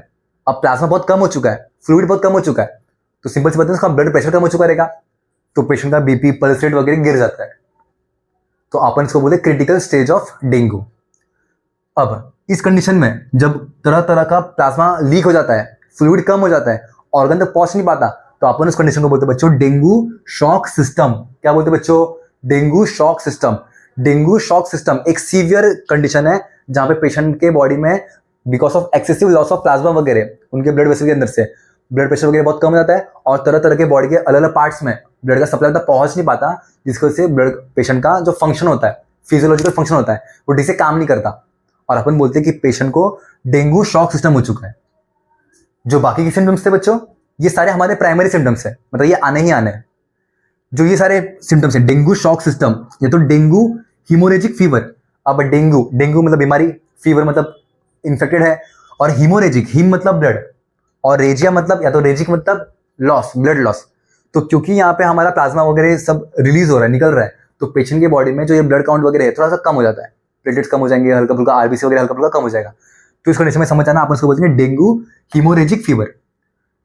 अब प्लाज्मा बहुत कम हो चुका है, फ्लूइड बहुत कम हो चुका है, तो सिंपल सी बात है उसका ब्लड प्रेशर कम हो चुका रहेगा, तो पेशेंट का बीपी पल्स रेट वगैरह गिर जाता है। तो अपन इसको बोलते हैं क्रिटिकल स्टेज ऑफ डेंगू। अब इस कंडीशन में जब तरह तरह का प्लाज्मा लीक हो जाता है, फ्लूइड कम हो जाता है, ऑर्गन तक पहुंच नहीं पाता, तो अपन उस कंडीशन को बोलते हैं बच्चों डेंगू शॉक सिस्टम। क्या बोलते हैं बच्चों? Dengue shock system. Dengue shock system एक सीवियर कंडीशन है जहां पे पेशेंट के बॉडी में because of excessive loss of plasma वगैरह उनके ब्लड वेसल के अंदर से ब्लड प्रेशर वगैरह बहुत कम हो जाता है और तरह तरह के बॉडी के अलग अलग पार्ट्स में ब्लड का सप्लाई तक पहुंच नहीं पाता, जिसकी वजह से ब्लड पेशेंट का जो फंक्शन होता है, फिजियोलॉजिकल फंक्शन होता है, वो ठीक से काम नहीं करता और अपन बोलते हैं कि पेशेंट को डेंगू शॉक सिस्टम हो चुका है। जो बाकी के सिम्टम्स थे बच्चों, ये सारे हमारे प्राइमरी सिम्टम्स है, मतलब ये आने ही आने हैं। जो ये सारे सिम्टम्स है, डेंगू शॉक सिस्टम या तो डेंगू हीमोरेजिक फीवर। अब डेंगू, डेंगू मतलब बीमारी, फीवर मतलब इन्फेक्टेड है, और हीमोरेजिक, हीम मतलब ब्लड और रेजिया मतलब या तो रेजिक मतलब लॉस, ब्लड लॉस। तो क्योंकि यहाँ पे हमारा प्लाज्मा वगैरह सब रिलीज हो रहा है, निकल रहा है, तो पेशेंट के बॉडी में जो ये ब्लड काउंट वगैरह है थोड़ा सा कम हो जाता है, प्लेटलेट्स कम हो जाएंगे, हल्का फुल्का आरबीसी वगैरह हल्का फुल्का कम हो जाएगा। तो इस कंडीशन में समझ आना, आप उसको बोलते हैं डेंगू हीमोरेजिक फीवर।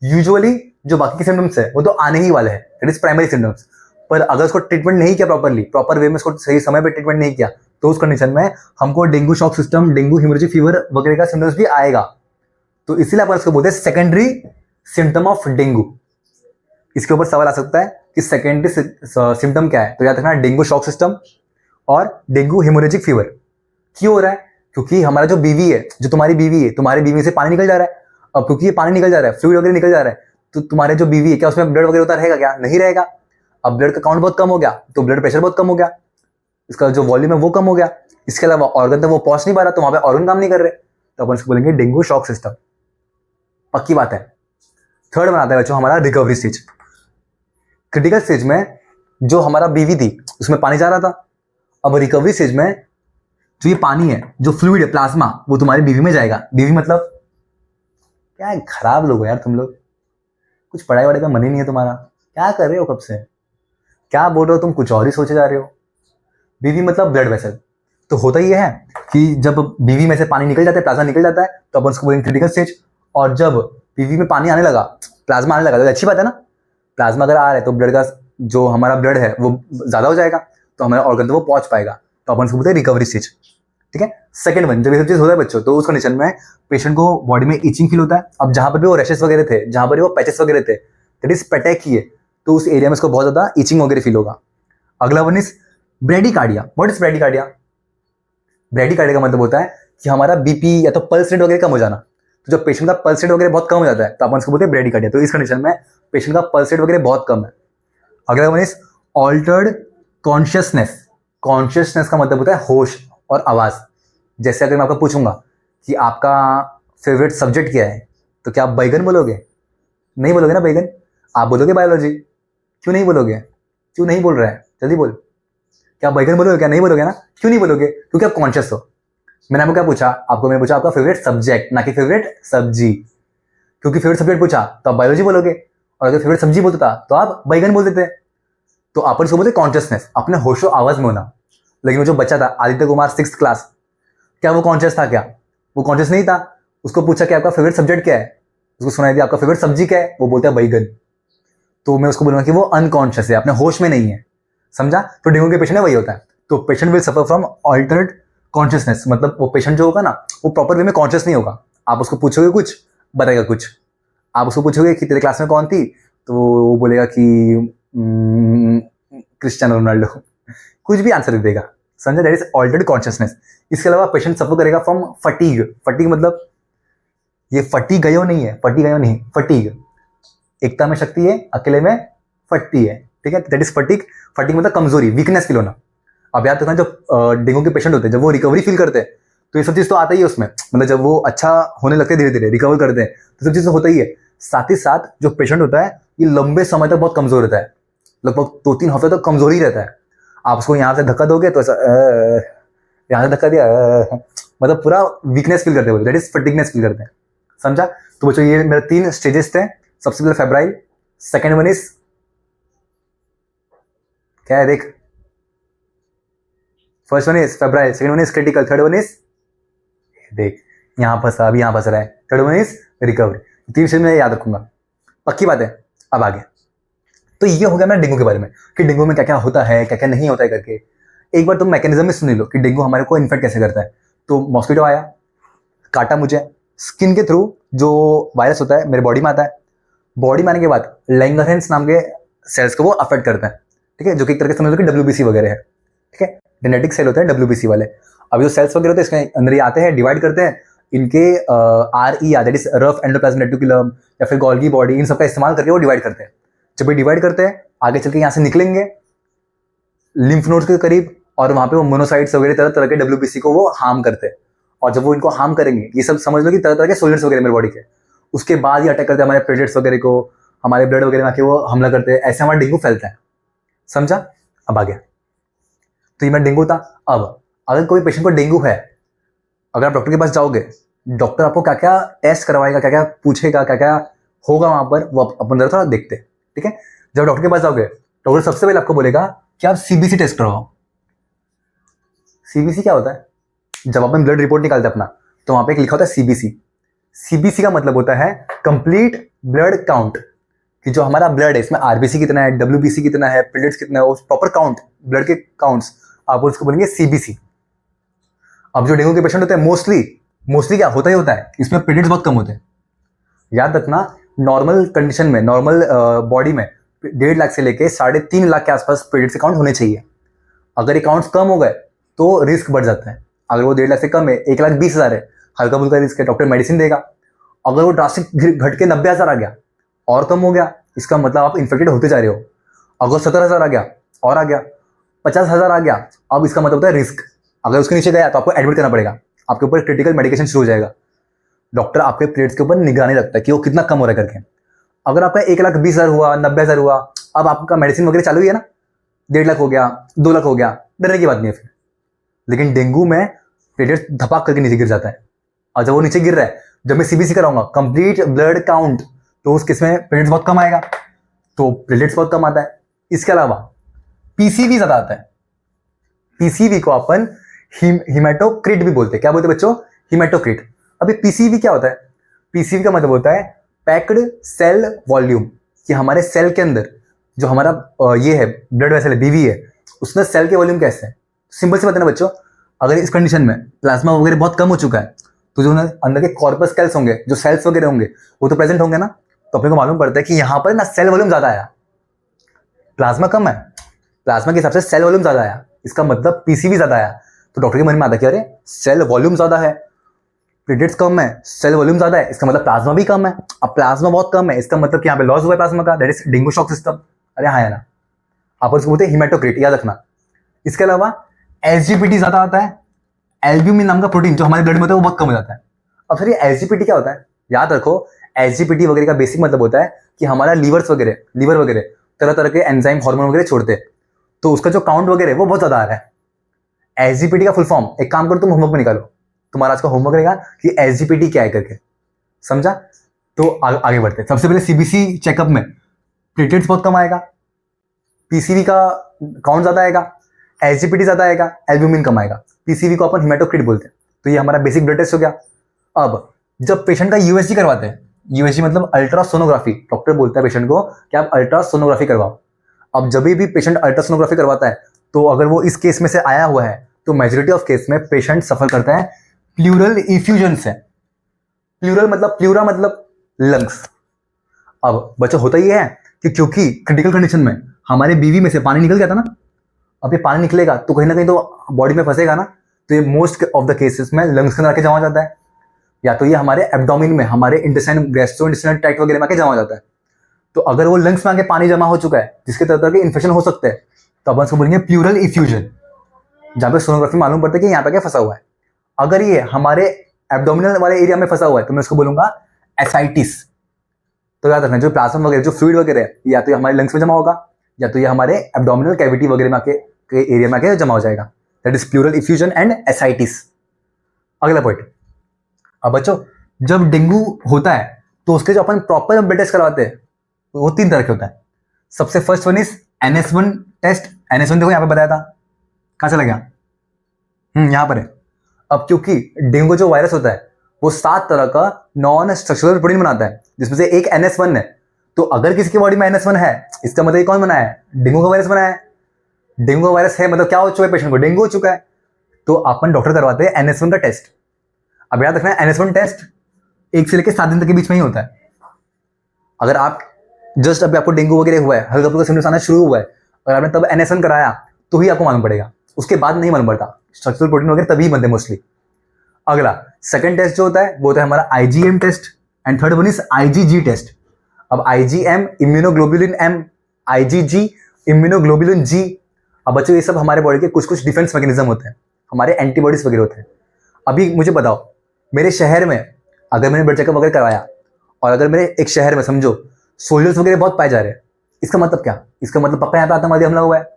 यूजुअली जो बाकी के सिम्टम्स है वो तो आने ही वाले हैं, इट इज प्राइमरी सिम्टम्स। पर अगर उसको ट्रीटमेंट नहीं किया प्रॉपरली, प्रॉपर वे में उसको सही समय पे ट्रीटमेंट नहीं किया, तो उस कंडीशन में हमको dengue shock system, dengue haemorrhagic fever वगैरह का सिम्टम्स भी आएगा। तो इसीलिए अपन इसको बोलते हैं सेकेंडरी सिम्टम ऑफ डेंगू। इसके ऊपर सवाल आ सकता है कि सेकेंडरी सिम्टम क्या है, तो याद रखना डेंगू शॉक सिस्टम और डेंगू हीमोरेजिक फीवर। क्यों हो रहा है? क्योंकि हमारा जो बीवी है, जो तुम्हारी बीवी है, तुम्हारी बीवी से पानी निकल जा रहा है। अब क्योंकि ये पानी निकल जा रहा है, फ्लूइड वगैरह निकल जा रहा है, तो तुम्हारे जो बीवी है क्या उसमें ब्लड वगैरह होता रहेगा क्या? नहीं रहेगा। अब ब्लड का काउंट बहुत कम हो गया तो ब्लड प्रेशर बहुत कम हो गया, इसका जो वॉल्यूम है वो कम हो गया, इसके अलावा ऑर्गन तक वो पहुंच नहीं पा रहा, तो वहां पे ऑर्गन काम नहीं कर रहे, तो अपन इसको बोलेंगे डेंगू शॉक सिस्टम। पक्की बात है। थर्ड बनाता है बच्चों हमारा रिकवरी स्टेज। क्रिटिकल स्टेज में जो हमारा बीवी थी उसमें पानी जा रहा था, अब रिकवरी स्टेज में जो ये पानी है, जो फ्लूइड है, प्लाज्मा, वो तुम्हारी बीवी में जाएगा। बीवी मतलब क्या, खराब लोग हो यार तुम लोग, कुछ पढ़ाई वढ़ाई का मन ही नहीं है तुम्हारा, क्या कर रहे हो कब से, क्या बोल रहे हो तुम, कुछ और ही सोचे जा रहे हो। बीवी मतलब ब्लड वेसल। तो होता ही है कि जब बीवी में से पानी निकल जाता है, प्लाज्मा निकल जाता है, तो अपन उसको बोलेंगे क्रिटिकल स्टेज। और जब बीवी में पानी आने लगा, प्लाज्मा आने लगा, तो अच्छी बात है ना, प्लाज्मा अगर आ रहा है तो ब्लड का जो हमारा ब्लड है वो ज्यादा हो जाएगा, तो हमारे ऑर्गन तक वो पहुंच पाएगा, तो अपन उसको बोलते हैं रिकवरी स्टेज। ठीक है। सेकंड वन, जब ये सब चीज होता है बच्चों, तो उस कंडीशन में पेशेंट को बॉडी में इचिंग फील होता है। अब जहां पर भी वो रैशेस वगैरह थे, जहां पर भी वो पैचेस वगैरह थे, दैट इज पेटेक ही है, तो उस एरिया में उसको बहुत ज्यादा इचिंग वगैरह फील होगा। अगला one is bradycardia. What is bradycardia? Bradycardia का मतलब होता है कि हमारा बीपी या तो पल्स रेट वगैरह कम हो जाना। तो जब पेशेंट का पल्स रेट वगैरह बहुत कम हो जाता है तो अपन उसको बोलते हैं ब्रेडिकार्डिया। तो इस कंडीशन में पेशेंट का पल्स रेट वगैरह बहुत कम है। अगला one is altered consciousness. Consciousness का मतलब होता है होश और आवाज। जैसे अगर मैं आपको पूछूंगा कि आपका फेवरेट सब्जेक्ट क्या है, तो क्या आप बैगन बोलोगे? नहीं बोलोगे ना बैगन, आप बोलोगे बायोलॉजी। क्यों नहीं बोलोगे? क्यों नहीं बोल रहे हैं, जल्दी बोल। क्या बैगन बोलोगे? क्या नहीं बोलोगे ना? क्यों नहीं बोलोगे? क्योंकि आप कॉन्शियस हो। मैंने आपको क्या पूछा? आपको मैंने पूछा आपका फेवरेट सब्जेक्ट, ना कि फेवरेट सब्जी। क्योंकि फेवरेट सब्जेक्ट पूछा तो आप बायोलॉजी बोलोगे, और अगर फेवरेट सब्जी बोलता था तो आप बैगन बोल देते। तो अपन इसको बोलते कॉन्शियसनेस, अपने होशो आवाज में होना। लेकिन वो जो बच्चा था आदित्य कुमार 6th क्लास, क्या वो कॉन्शियस था? क्या वो कॉन्शियस नहीं था? उसको पूछा कि आपका फेवरेट सब्जेक्ट क्या है, उसको सुनाई दिया आपका फेवरेट सब्जी क्या है, वो बोलता है बैगन। तो मैं उसको बोलूंगा कि वो अनकॉन्शियस है, अपने होश में नहीं है। समझा? तो डेंगू के पेशेंट में वही होता है। तो patient will suffer from altered consciousness, मतलब वो पेशेंट जो होगा ना, वो प्रॉपर वे में कॉन्शियस नहीं होगा। आप उसको पूछोगे कुछ, बताएगा कुछ। आप उसको पूछोगे कि तेरे क्लास में कौन थी, तो वो बोलेगा कि क्रिस्टियानो रोनाल्डो, कुछ भी आंसर दे देगा। समझा? That is altered consciousness. इसके अलावा पेशेंट सफर करेगा फ्रॉम फटीग। फटीग मतलब ये फटी गयो नहीं है, फटी गयो नहीं, फटीग। एकता में शक्ति है, अकेले में फटती है। ठीक है, दैट इज फटीग। फटीग मतलब कमजोरी, वीकनेस फील होना। अब याद रखना, जब डेंगू के पेशेंट होते हैं, जब वो रिकवरी फील करते हैं, तो ये सब चीज तो आता ही है उसमें। मतलब जब वो अच्छा होने लगते हैं, धीरे धीरे रिकवर करते हैं, तो सब चीज तो होता ही है। साथ ही साथ जो पेशेंट होता है ये लंबे समय तक बहुत कमजोर रहता है, लगभग 2-3 हफ्ते तक कमजोर ही रहता है। आप उसको यहाँ से धक्का दोगे तो ऐसा यहाँ से धक्का दिया, मतलब पूरा वीकनेस फील करते हैं, दैट इज फटीगनेस फील करते हैं। समझा? तो बच्चों ये मेरे 3 स्टेजेस थे। सबसे पहले फेब्राइल, सेकेंड वन इज क्या है देख, first one is febrile, second one is critical, third one is देख यहां फंसा, अभी यहां फंस रहा है, थर्ड वन इज रिकवरी। 3 चीज मैं याद रखूंगा। पक्की बात है। अब आगे, तो ये हो गया मेरा डेंगू के बारे में कि डेंगू में क्या क्या होता है, क्या क्या नहीं होता है करके। एक बार तुम मैकेनिज्म में सुन लो कि डेंगू हमारे को इन्फेक्ट कैसे करता है। तो मॉस्किटो आया, काटा मुझे, स्किन के थ्रू जो वायरस होता है मेरे बॉडी में आता है। बॉडी में आने के बाद लैंगरहेंस नाम के सेल्स को वो अफेक्ट करता है। ठीक है, जो कि एक तरह से समझ लो कि WBC वगैरह है। ठीक है, जेनेटिक सेल होते हैं WBC वाले। अब जो सेल्स वगैरह होते हैं इसके अंदर ही आते हैं, डिवाइड करते हैं, इनके RE that is rough endoplasmic reticulum या फिर गोल्गी बॉडी, इन सब का इस्तेमाल करके वो डिवाइड करते हैं। जब ये डिवाइड करते हैं आगे चल के यहाँ से निकलेंगे लिम्फ नोड्स के करीब, और वहाँ पे वो मोनोसाइट्स वगैरह तरह तरह के WBC को वो हार्म करते हैं। और जब वो इनको हार्म करेंगे, ये सब समझ लो कि तरह तरह के सोल्जर्स वगैरह मेरे बॉडी के, उसके बाद ही अटैक करते हैं हमारे प्लेटलेट्स वगैरह को, हमारे ब्लड वगैरह में आके वो हमला करते हैं। ऐसे हमारा डेंगू फैलता है। समझा? अब आ गया। तो ये मेरा डेंगू था। अब अगर कोई पेशेंट को डेंगू है, अगर आप डॉक्टर के पास जाओगे, डॉक्टर आपको क्या क्या टेस्ट करवाएगा, क्या क्या पूछेगा, क्या क्या होगा वहां पर, वो अपन थोड़ा देखते हैं। ठीक है? जब डॉक्टर के पास जाओगे, डॉक्टर सबसे पहले आपको बोलेगा कि आप CBC टेस्ट करवाओ। CBC क्या होता है? जब अपन ब्लड रिपोर्ट निकालते हैं अपना, तो वहां पे एक लिखा होता है CBC। CBC का मतलब होता है कंप्लीट ब्लड काउंट, कि जो हमारा ब्लड है इसमें RBC कितना है, WBC कितना है, प्लेटलेट्स कितना है, वो प्रॉपर काउंट, ब्लड के काउंट्स, आप उसको बोलेंगे CBC। अब जो डेंगू के पेशेंट होते हैं मोस्टली क्या होता ही होता है, इसमें प्लेटलेट्स बहुत कम होते हैं। याद रखना, नॉर्मल कंडीशन में, नॉर्मल बॉडी में 1.5 लाख से लेके 3.5 लाख के आसपास प्लेटलेट्स के काउंट होने चाहिए। अगर ये काउंट्स कम हो गए तो रिस्क बढ़ जाता है। अगर वो 1.5 लाख से कम है, 1,20,000 है, हल्का फुल्का रिस्क है, डॉक्टर मेडिसिन देगा। अगर वो ड्रास्टिक घट के 90,000 आ गया और कम हो गया, इसका मतलब आप इन्फेक्टेड होते जा रहे हो। अगर 70,000 आ गया और आ गया, 50,000 आ गया, अब इसका मतलब होता है रिस्क। अगर उसके नीचे गया तो आपको एडमिट करना पड़ेगा, आपके ऊपर क्रिटिकल मेडिकेशन शुरू हो जाएगा। डॉक्टर आपके प्लेट्स के ऊपर निगरानी रखता है कि वो कितना कम हो रहा है करके। अगर आपका 1,20,000 हुआ, 90,000 हुआ, अब आपका मेडिसिन वगैरह चालू ही है ना, 1.5 लाख हो गया, 2 लाख हो गया, डरने की बात नहीं है फिर। लेकिन डेंगू में प्लेटलेट्स धपाक करके नीचे गिर जाता है। और जब वो नीचे गिर रहा है, जब मैं CBC कराऊंगा कंप्लीट ब्लड काउंट, तो उस केस में प्लेटलेट्स बहुत कम आएगा, तो प्लेटलेट्स बहुत कम आता है। इसके अलावा PCV ज्यादा आता है। PCV को अपन हिमेटोक्रिट भी बोलते हैं। क्या बोलते हैं बच्चों? हिमेटोक्रिट। अभी PCV क्या होता है? PCV का मतलब होता है पैक्ड सेल वॉल्यूम, कि हमारे सेल के अंदर जो हमारा ये है ब्लड वेसल है, BV है, उसमें सेल के वॉल्यूम कैसे है। सिंपल से बताना बच्चों, अगर इस कंडीशन में प्लाज्मा वगैरह बहुत कम हो चुका है, तो जो अंदर के कॉर्पस सेल्स होंगे, जो सेल्स वगैरह होंगे, वो तो प्रेजेंट होंगे ना, तो अपने को मालूम पड़ता है कि यहाँ पर ना सेल वॉल्यूम ज्यादा आया, प्लाज्मा कम है, प्लाज्मा के हिसाब से सेल वॉल्यूम ज्यादा आया, इसका मतलब PCV ज्यादा आया। तो डॉक्टर के मन में आता है कि अरे सेल वॉल्यूम ज्यादा है, प्लेटलेट्स कम है, सेल वॉल्यूम ज्यादा है, इसका मतलब प्लाज्मा भी कम है। अब प्लाज्मा बहुत कम है, इसका मतलब कि यहाँ पे लॉस हुआ है प्लाज्मा का, that is dengue shock system. अरे हाँ है ना, आप उसको बोलते हैं हिमेटोक्रिट, याद रखना। इसके अलावा SGPT ज्यादा आता है। एल्ब्यूमिन नाम का प्रोटीन जो हमारे ब्लड में होता है वो बहुत कम हो जाता है। अब सर ये SGPT क्या होता है? याद रखो, SGPT वगैरह का बेसिक मतलब होता है कि हमारा लीवर वगैरह तरह तरह के एंजाइम हार्मोन वगैरह छोड़ते हैं, तो उसका जो काउंट वगैरह है वो बहुत ज्यादा आ रहा है। SGPT का फुल फॉर्म, एक काम करो तुम होमवर्क में निकालो, तुम्हारा आज का होमवर्क रहेगा कि SGPT क्या है करके। समझा? तो आगे बढ़ते हैं। सबसे पहले CBC चेकअप में प्लेटलेट्स बहुत कम आएगा, PCV का काउंट ज्यादा आएगा, SGPT ज्यादा आएगा, एल्ब्यूमिन कम आएगा। PCV को अपन हिमेटोक्रिट बोलते हैं। तो ये हमारा बेसिक ब्लड टेस्ट हो गया। अब जब पेशेंट का USG करवाते हैं, USG मतलब अल्ट्रासोनोग्राफी, डॉक्टर बोलता है पेशेंट को कि आप अल्ट्रासोनोग्राफी करवाओ। अब जब भी पेशेंट अल्ट्रासोनोग्राफी करवाता है, तो अगर वो इस केस में से आया हुआ है, तो मेजोरिटी ऑफ केस में पेशेंट सफर करता है प्लूरल इफ्यूजन से। प्लूरा मतलब लंग्स। अब बच्चों होता ही है कि क्योंकि क्रिटिकल कंडीशन में हमारे BV में से पानी निकल गया था ना, अब ये पानी निकलेगा तो कहीं ना कहीं तो बॉडी में फंसेगा ना, तो ये मोस्ट ऑफ द केसेस में लंग्स के अंदर आके जमा हो जाता है, या तो ये हमारे एब्डोमिन में, हमारे इंटेस्टाइन, गैस्ट्रोइंटेस्टाइनल ट्रैक्ट वगैरह में आके जमा हो जाता है। तो अगर वो लंग्स में आके पानी जमा हो चुका है जिसके तरह तरह के इन्फेक्शन हो सकते हैं, तो अपन उसको बोलेंगे प्लूरल इफ्यूजन, जहाँ पे सोनोग्राफी मालूम पड़ता है कि यहाँ पे क्या फंसा हुआ है। अगर ये हमारे एब्डोमिनल वाले एरिया में फंसा हुआ है, तो मैं उसको बोलूंगा एसाइटिस। तो याद रखना, जो प्लाज्मा वगैरह, जो फ्लूइड वगैरह है, या तो ये हमारे लंग्स में जमा होगा, या तो ये हमारे एब्डोमिनल कैविटी वगैरह में आके एरिया में आके जमा हो जाएगा। That is pleural effusion and ascites. अगला पॉइंट। अब बच्चों, जब डेंगू होता है तो उसके जो अपन प्रॉपर ब्लड टेस्ट करवाते हैं वो 3 तरह के होता है। सबसे first one is NS1 test. NS1 देखो यहाँ पे बताया था, कहाँ चला गया? यहाँ पर है। अब क्योंकि डेंगू जो वायरस होता है वो 7 तरह का नॉन स्ट्रक्चरल प्रोटीन बनाता है, जिसमें से एक NS1 है। तो अगर किसी की बॉडी में NS1 है, इसका मतलब कौन बनाया है? डेंगू का वायरस बनाया है। डेंगू का वायरस है मतलब क्या हो चुका है? पेशेंट को डेंगू हो चुका है। तो अपन डॉक्टर करवाते हैं NS1 का टेस्ट। अब याद रखना, NS1 टेस्ट 1 से लेकर 7 दिन तक के बीच में ही होता है। अगर आप जस्ट अभी आपको डेंगू वगैरह हुआ है, हल्का फुल्का सिम्टम्स आना शुरू हुआ है, अगर आपने तब NS1 कराया तो ही आपको मालूम पड़ेगा, उसके बाद नहीं मालूम पड़ता। स्ट्रक्चरल प्रोटीन वगैरह तभी बनते मोस्टली। अगला सेकंड टेस्ट जो होता है वो होता है हमारा IgM test, and third one is IgG test. अब IgM immunoglobulin M, IgG immunoglobulin G। अब बच्चों ये सब हमारे बॉडी के कुछ कुछ डिफेंस मैकेनिज्म होते हैं, हमारे एंटीबॉडीज वगैरह होते हैं। अभी मुझे बताओ, मेरे शहर में अगर मैंने ब्लड चेकअप वगैरह करवाया और अगर मेरे एक शहर में समझो सोल्जर्स वगैरह बहुत पाए जा रहे हैं, इसका मतलब क्या? इसका मतलब पक्का यहाँ पे आतंकवादी हमला हुआ है।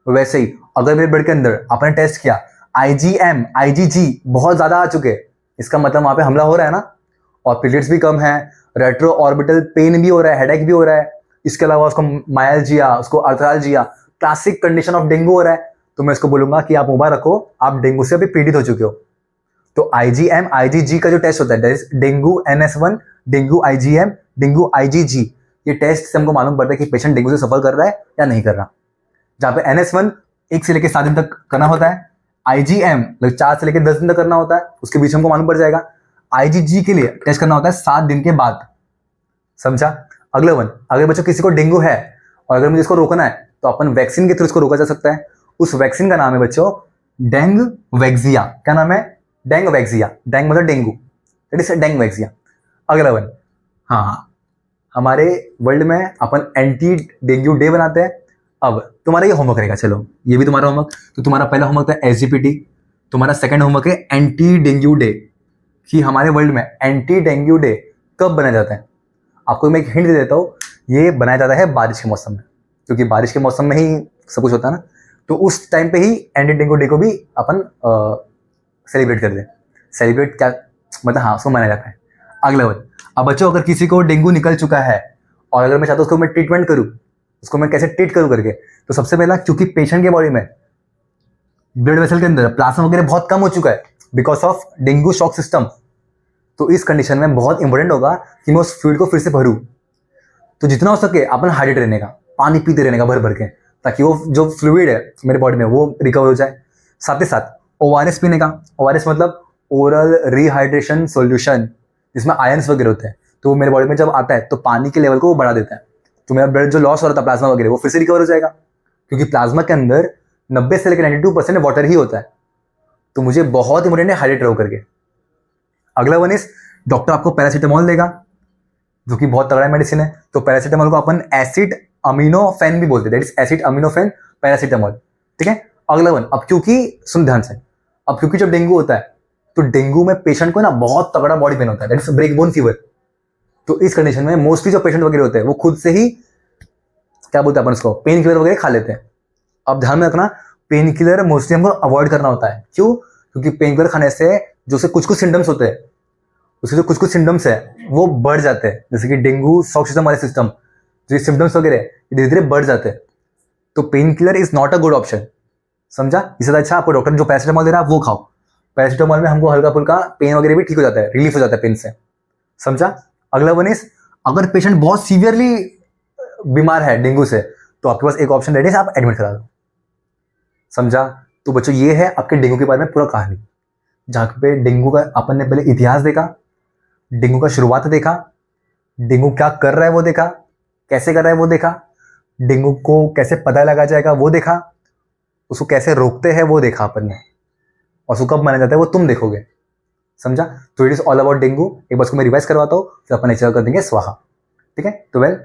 वैसे ही अगर मेरे ब्लड के अंदर आपने टेस्ट किया IgM IgG बहुत ज्यादा आ चुके, इसका मतलब वहां पे हमला हो रहा है ना। और पीरियड्स भी कम है, रेट्रो ऑर्बिटल पेन भी हो रहा है, हेडेक भी हो रहा है, इसके अलावा उसको मायल्जिया, उसको अर्थराल्जिया, क्लासिक कंडीशन ऑफ डेंगू हो रहा है। तो मैं इसको बोलूंगा कि आप मोबाइल रखो, आप डेंगू से अभी पीड़ित हो चुके हो। तो IgM IgG का जो टेस्ट होता है dengue NS1, dengue IgM, dengue IgG, ये टेस्ट से हमको मालूम पड़ता है कि पेशेंट डेंगू से सफर कर रहा है या नहीं कर रहा। जहाँ पे NS1 1 से लेकर 7 दिन तक करना होता है, IgM 4 से लेकर 10 दिन तक करना होता है, उसके बीच हमको मालूम पड़ जाएगा। IgG के लिए टेस्ट करना होता है 7 दिन के बाद, समझा। अगला वन, अगर बच्चों किसी को डेंगू है और अगर मुझे इसको रोकना है तो अपन वैक्सीन के थ्रू इसको रोका जा सकता है। उस वैक्सीन का नाम है बच्चों डेंगवैक्सिया। क्या नाम है? डेंगवैक्सिया। डेंग मतलब डेंगू, दैट इज डेंगवैक्सिया। अगला वन, हाँ, हमारे वर्ल्ड में अपन एंटी डेंगू डे बनाते हैं। अब तुम्हारा ये होमवर्क रहेगा, चलो ये भी तुम्हारा होमवर्क। तो तुम्हारा पहला होमवर्क था SGPT, तुम्हारा सेकंड होमवर्क है एंटी डेंगू डे, कि हमारे वर्ल्ड में एंटी डेंगू डे कब बनाया जाता है। आपको मैं एक हिंट दे देता हूँ, ये बनाया जाता है बारिश के मौसम में, क्योंकि बारिश के मौसम में ही सब कुछ होता है ना। तो उस टाइम पे ही एंटी डेंगू डे को भी अपन सेलिब्रेट कर दें। सेलिब्रेट क्या मतलब, हाँ, उसको मनाया जाता है। अगला वन, अब बच्चों अगर किसी को डेंगू निकल चुका है और अगर मैं चाहता हूँ उसको मैं ट्रीटमेंट करूँ, उसको मैं कैसे ट्रीट करूँ करके, तो सबसे पहला, क्योंकि पेशेंट के बॉडी में ब्लड वेसल के अंदर प्लाज्मा वगैरह बहुत कम हो चुका है because of dengue shock system, तो इस कंडीशन में बहुत इंपॉर्टेंट होगा कि मैं उस फ्लूइड को फिर से भरूँ। तो जितना हो सके अपन हाइड्रेट रहने का, पानी पीते रहने का भर भर के, ताकि वो जो फ्लूइड है मेरे बॉडी में वो रिकवर हो जाए। साथ ही साथ ORS पीने का। ORS मतलब ओरल रिहाइड्रेशन सॉल्यूशन, जिसमें आयंस वगैरह होते हैं, तो वो मेरे बॉडी में जब आता है तो पानी के लेवल को वो बढ़ा देता है, तो मेरा ब्लड जो लॉस हो रहा था प्लाज्मा वगैरह वो फिर से रिकवर हो जाएगा, क्योंकि प्लाज्मा के अंदर 90 से लेकर 92% वाटर ही होता है। तो मुझे बहुत इंपॉर्टेंट है हाइड्रेट रहो करके। अगला वन इज, डॉक्टर आपको पैरासीटामोल देगा, जो कि बहुत तगड़ा मेडिसिन है। तो पैरासीटामोल को अपन एसिड अमीनोफेन भी बोलते हैं, दैट इज एसिड अमीनोफेन पैरासीटामोल, ठीक है। अगला वन, अब क्योंकि सुन ध्यान से, अब क्योंकि जब डेंगू होता है तो डेंगू में पेशेंट को ना बहुत तगड़ा बॉडी पेन होता है, that is break bone fever. तो इस कंडीशन में मोस्टली जो पेशेंट वगैरह होते हैं वो खुद से ही क्या बोलते हैं अपन उसको, पेन किलर वगैरह खा लेते हैं। अब ध्यान में रखना, पेन किलर मोस्टली हमको अवॉइड करना होता है। क्यों? क्योंकि पेन किलर खाने से जो से कुछ कुछ सिम्टम्स होते हैं, उसके जो कुछ कुछ सिम्टम्स है वो बढ़ जाते हैं, जैसे कि डेंगू शॉक सिस्टम वाले सिस्टम, जो सिम्टम्स वगैरह धीरे धीरे बढ़ जाते हैं। तो pain killer is not a good option, समझा। इससे अच्छा आपको डॉक्टर जो पैरासीटामोल दे रहा है वो खाओ। पैरासीटामोल में हमको हल्का फुल्का पेन वगैरह भी ठीक हो जाता है, रिलीफ हो जाता है पेन से, समझा। अगला वन इज, अगर पेशेंट बहुत सीवियरली बीमार है डेंगू से, तो आपके पास एक ऑप्शन रेडी है, आप एडमिट करा दो, समझा। तो बच्चों ये है आपके डेंगू के बारे में पूरा कहानी, जहाँ पे डेंगू का अपन ने पहले इतिहास देखा, डेंगू का शुरुआत देखा, डेंगू क्या कर रहा है वो देखा, कैसे कर रहा है वो देखा, डेंगू को कैसे पता लगा जाएगा वो देखा, उसको कैसे रोकते हैं वो देखा अपन ने, और उसको कब माना जाता है वो तुम देखोगे, समझा। तो it is all about dengue. एक बार उसको मैं रिवाइज करवाता हूँ, फिर अपन नेक्स्ट कर देंगे स्वाहा, ठीक है। तो वेल,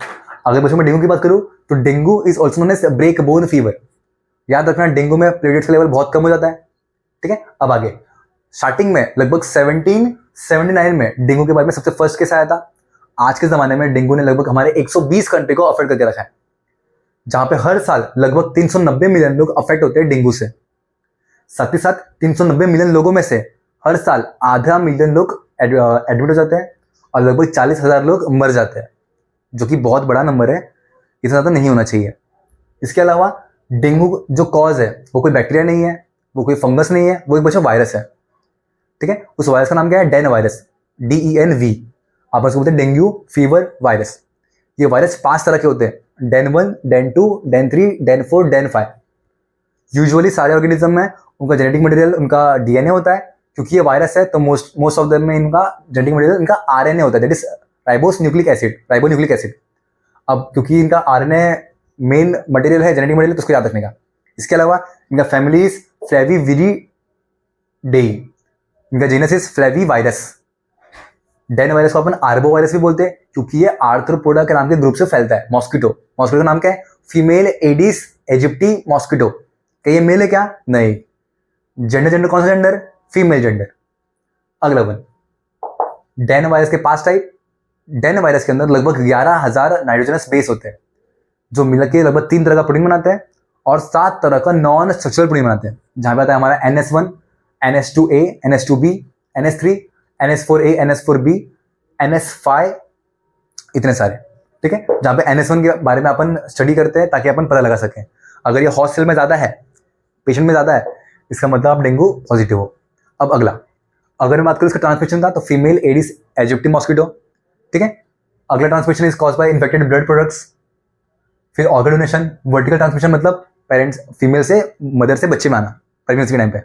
अगर बच्चों में डेंगू की बात करूँ तो dengue is also known as break bone fever. याद रखना, डेंगू में प्लेटलेट्स का लेवल बहुत कम हो जाता है, ठीक है। अब आगे, स्टार्टिंग में लगभग 1779 में डेंगू के बारे में सबसे फर्स्ट केस आया था। आज के जमाने में डेंगू ने लगभग हमारे 120 कंट्री को अफेक्ट करके रखा है, जहां पे हर साल लगभग 390 मिलियन लोग अफेक्ट होते हैं डेंगू से। साथ ही साथ 390 मिलियन लोगों में से हर साल आधा मिलियन लोग एडमिट हो जाते हैं और लगभग 40,000 लोग मर जाते हैं, जो कि बहुत बड़ा नंबर है, इतना ज़्यादा नहीं होना चाहिए। इसके अलावा डेंगू जो कॉज है वो कोई बैक्टीरिया नहीं है, वो कोई फंगस नहीं है, वो एक बच्चा वायरस है, ठीक है। उस वायरस का नाम क्या है? DEN virus, DENV। आप उसको बोलते हैं डेंगू फीवर वायरस। ये वायरस 5 तरह के होते हैं, DEN 1, DEN 2, DEN 3, DEN 4, DEN 5। Usually सारे ऑर्गेनिज्म में उनका जेनेटिक मटेरियल, उनका DNA होता है। क्योंकि ये वायरस है तो मोस्ट ऑफ देम में इनका जेनेटिक मटेरियल, इनका RNA होता है, दैट इज राइबोन्यूक्लिक एसिड। अब क्योंकि इनका RNA मेन मटेरियल है, जेनेटिक मटेरियल, तो उसको याद रखने का। इसके अलावा इनका फैमिली इज फ्लेविविरिडेई, इनका genus is flavi virus. DEN virus को अपन आर्बो वायरस भी बोलते हैं क्योंकि ये आर्थ्रोपोडा के नाम के ग्रुप से फैलता है। मॉस्किटो, मॉस्किटो का नाम क्या है? Female Aedes aegypti mosquito. क्या ये मेल है क्या? नहीं। जेंडर, जेंडर कौन सा जेंडर? Female gender. अगला वन, डेन वायरस के पास टाइप। डेन वायरस के अंदर लगभग 11,000 नाइट्रोजनस बेस होते हैं जो मिलकर के लगभग 3 तरह का प्रोटीन बनाते हैं और 7 तरह का नॉन स्ट्रक्चरल प्रोटीन बनाते हैं। जहां पे आता है हमारा NS1, NS2A, NS2B, NS3, NS4A, NS4B, NS5, इतने सारे। ठीक है, जहां पे NS1 के बारे में अपन स्टडी करते हैं ताकि अपन पता लगा सकें अगर ये हॉस्टल में ज्यादा है, पेशेंट में ज्यादा है, इसका मतलब आप डेंगू पॉजिटिव हो। अब अगला, अगर मैं बात करूं इसका ट्रांसमिशन का, तो फीमेल एडिस एजिप्टी मॉस्किटो। ठीक है, अगला transmission is cause bye infected blood products. फिर ऑर्गन डोनेशन, वर्टिकल ट्रांसमिशन मतलब पेरेंट्स, फीमेल से मदर से बच्चे में आना प्रेगनेंसी के टाइम पे।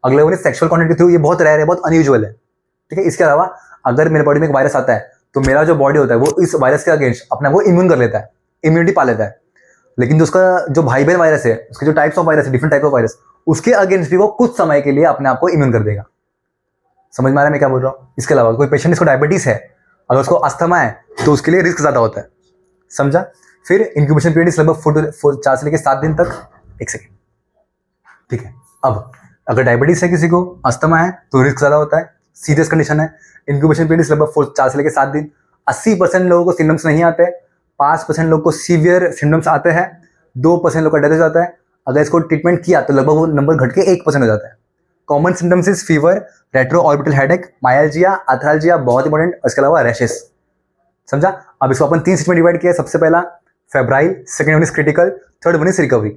अगले वन सेक्सुअल कॉन्टेक्ट के थ्रू, ये बहुत रेयर है, बहुत अनयूजुअल है। ठीक है, इसके अलावा अगर मेरे बॉडी में एक वायरस आता है तो मेरा जो बॉडी होता है वो इस वायरस के अगेंस्ट अपना वो इम्यून कर लेता है, इम्यूनिटी पा लेता है। लेकिन जो उसका जो भाई बहन वायरस है, उसके जो टाइप्स ऑफ वायरस है, डिफरेंट टाइप ऑफ वायरस, उसके अगेंस्ट भी वो कुछ समय के लिए अपने आप को इम्यून कर देगा। समझ में आ रहा है मैं क्या बोल रहा हूँ? इसके अलावा कोई पेशेंट इसको डायबिटीज है, अगर उसको अस्थमा है तो उसके लिए रिस्क ज्यादा होता है। समझा? फिर इंक्यूबेशन पीरियड इस लगभग 4 से लेकर 7 दिन तक। एक सेकेंड, ठीक है। अब अगर डायबिटीज है, किसी को अस्थमा है तो रिस्क ज्यादा होता है, सीरियस कंडीशन है। इंक्यूबेशन पीरियड लगभग 4 से लेकर 7 दिन। 80% लोगों को सिम्टम्स नहीं आते, 5% लोगों को सीवियर सिम्टम्स आते हैं, 2% लोगों का डेथ हो जाता है। अगर इसको ट्रीटमेंट किया तो लगभग वो नंबर घट के 1% हो जाता है। Common symptoms is fever, retro orbital headache, myalgia, arthralgia, बहुत इंपॉर्टेंट, इसके अलावा रैशेस। समझा? अब इसको अपन 3 स्टेज में डिवाइड किया। सबसे पहला febrile, second one is critical, third one is recovery.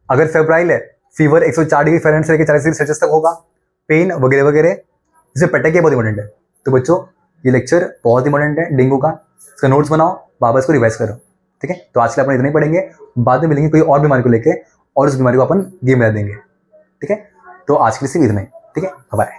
अगर फेब्राइल है, फीवर 104 डिग्री फ़ारेनहाइट से लेकर 40 डिग्री सेल्सियस तक होगा, पेन वगैरह वगैरह, इसे पटक के बहुत इंपॉर्टेंट है। तो बच्चों, ये लेक्चर बहुत इंपॉर्टेंट है डेंगू का, इसका नोट्स बनाओ, वापस को रिवाइज करो। ठीक है, तो आज के लिए अपन इतना ही पढ़ेंगे, बाद में मिलेंगे कोई और बीमारी को लेके और उस बीमारी को अपन गेम में देंगे। ठीक है, तो आज के लिए सिर्फ इतना ही। ठीक है, बाय।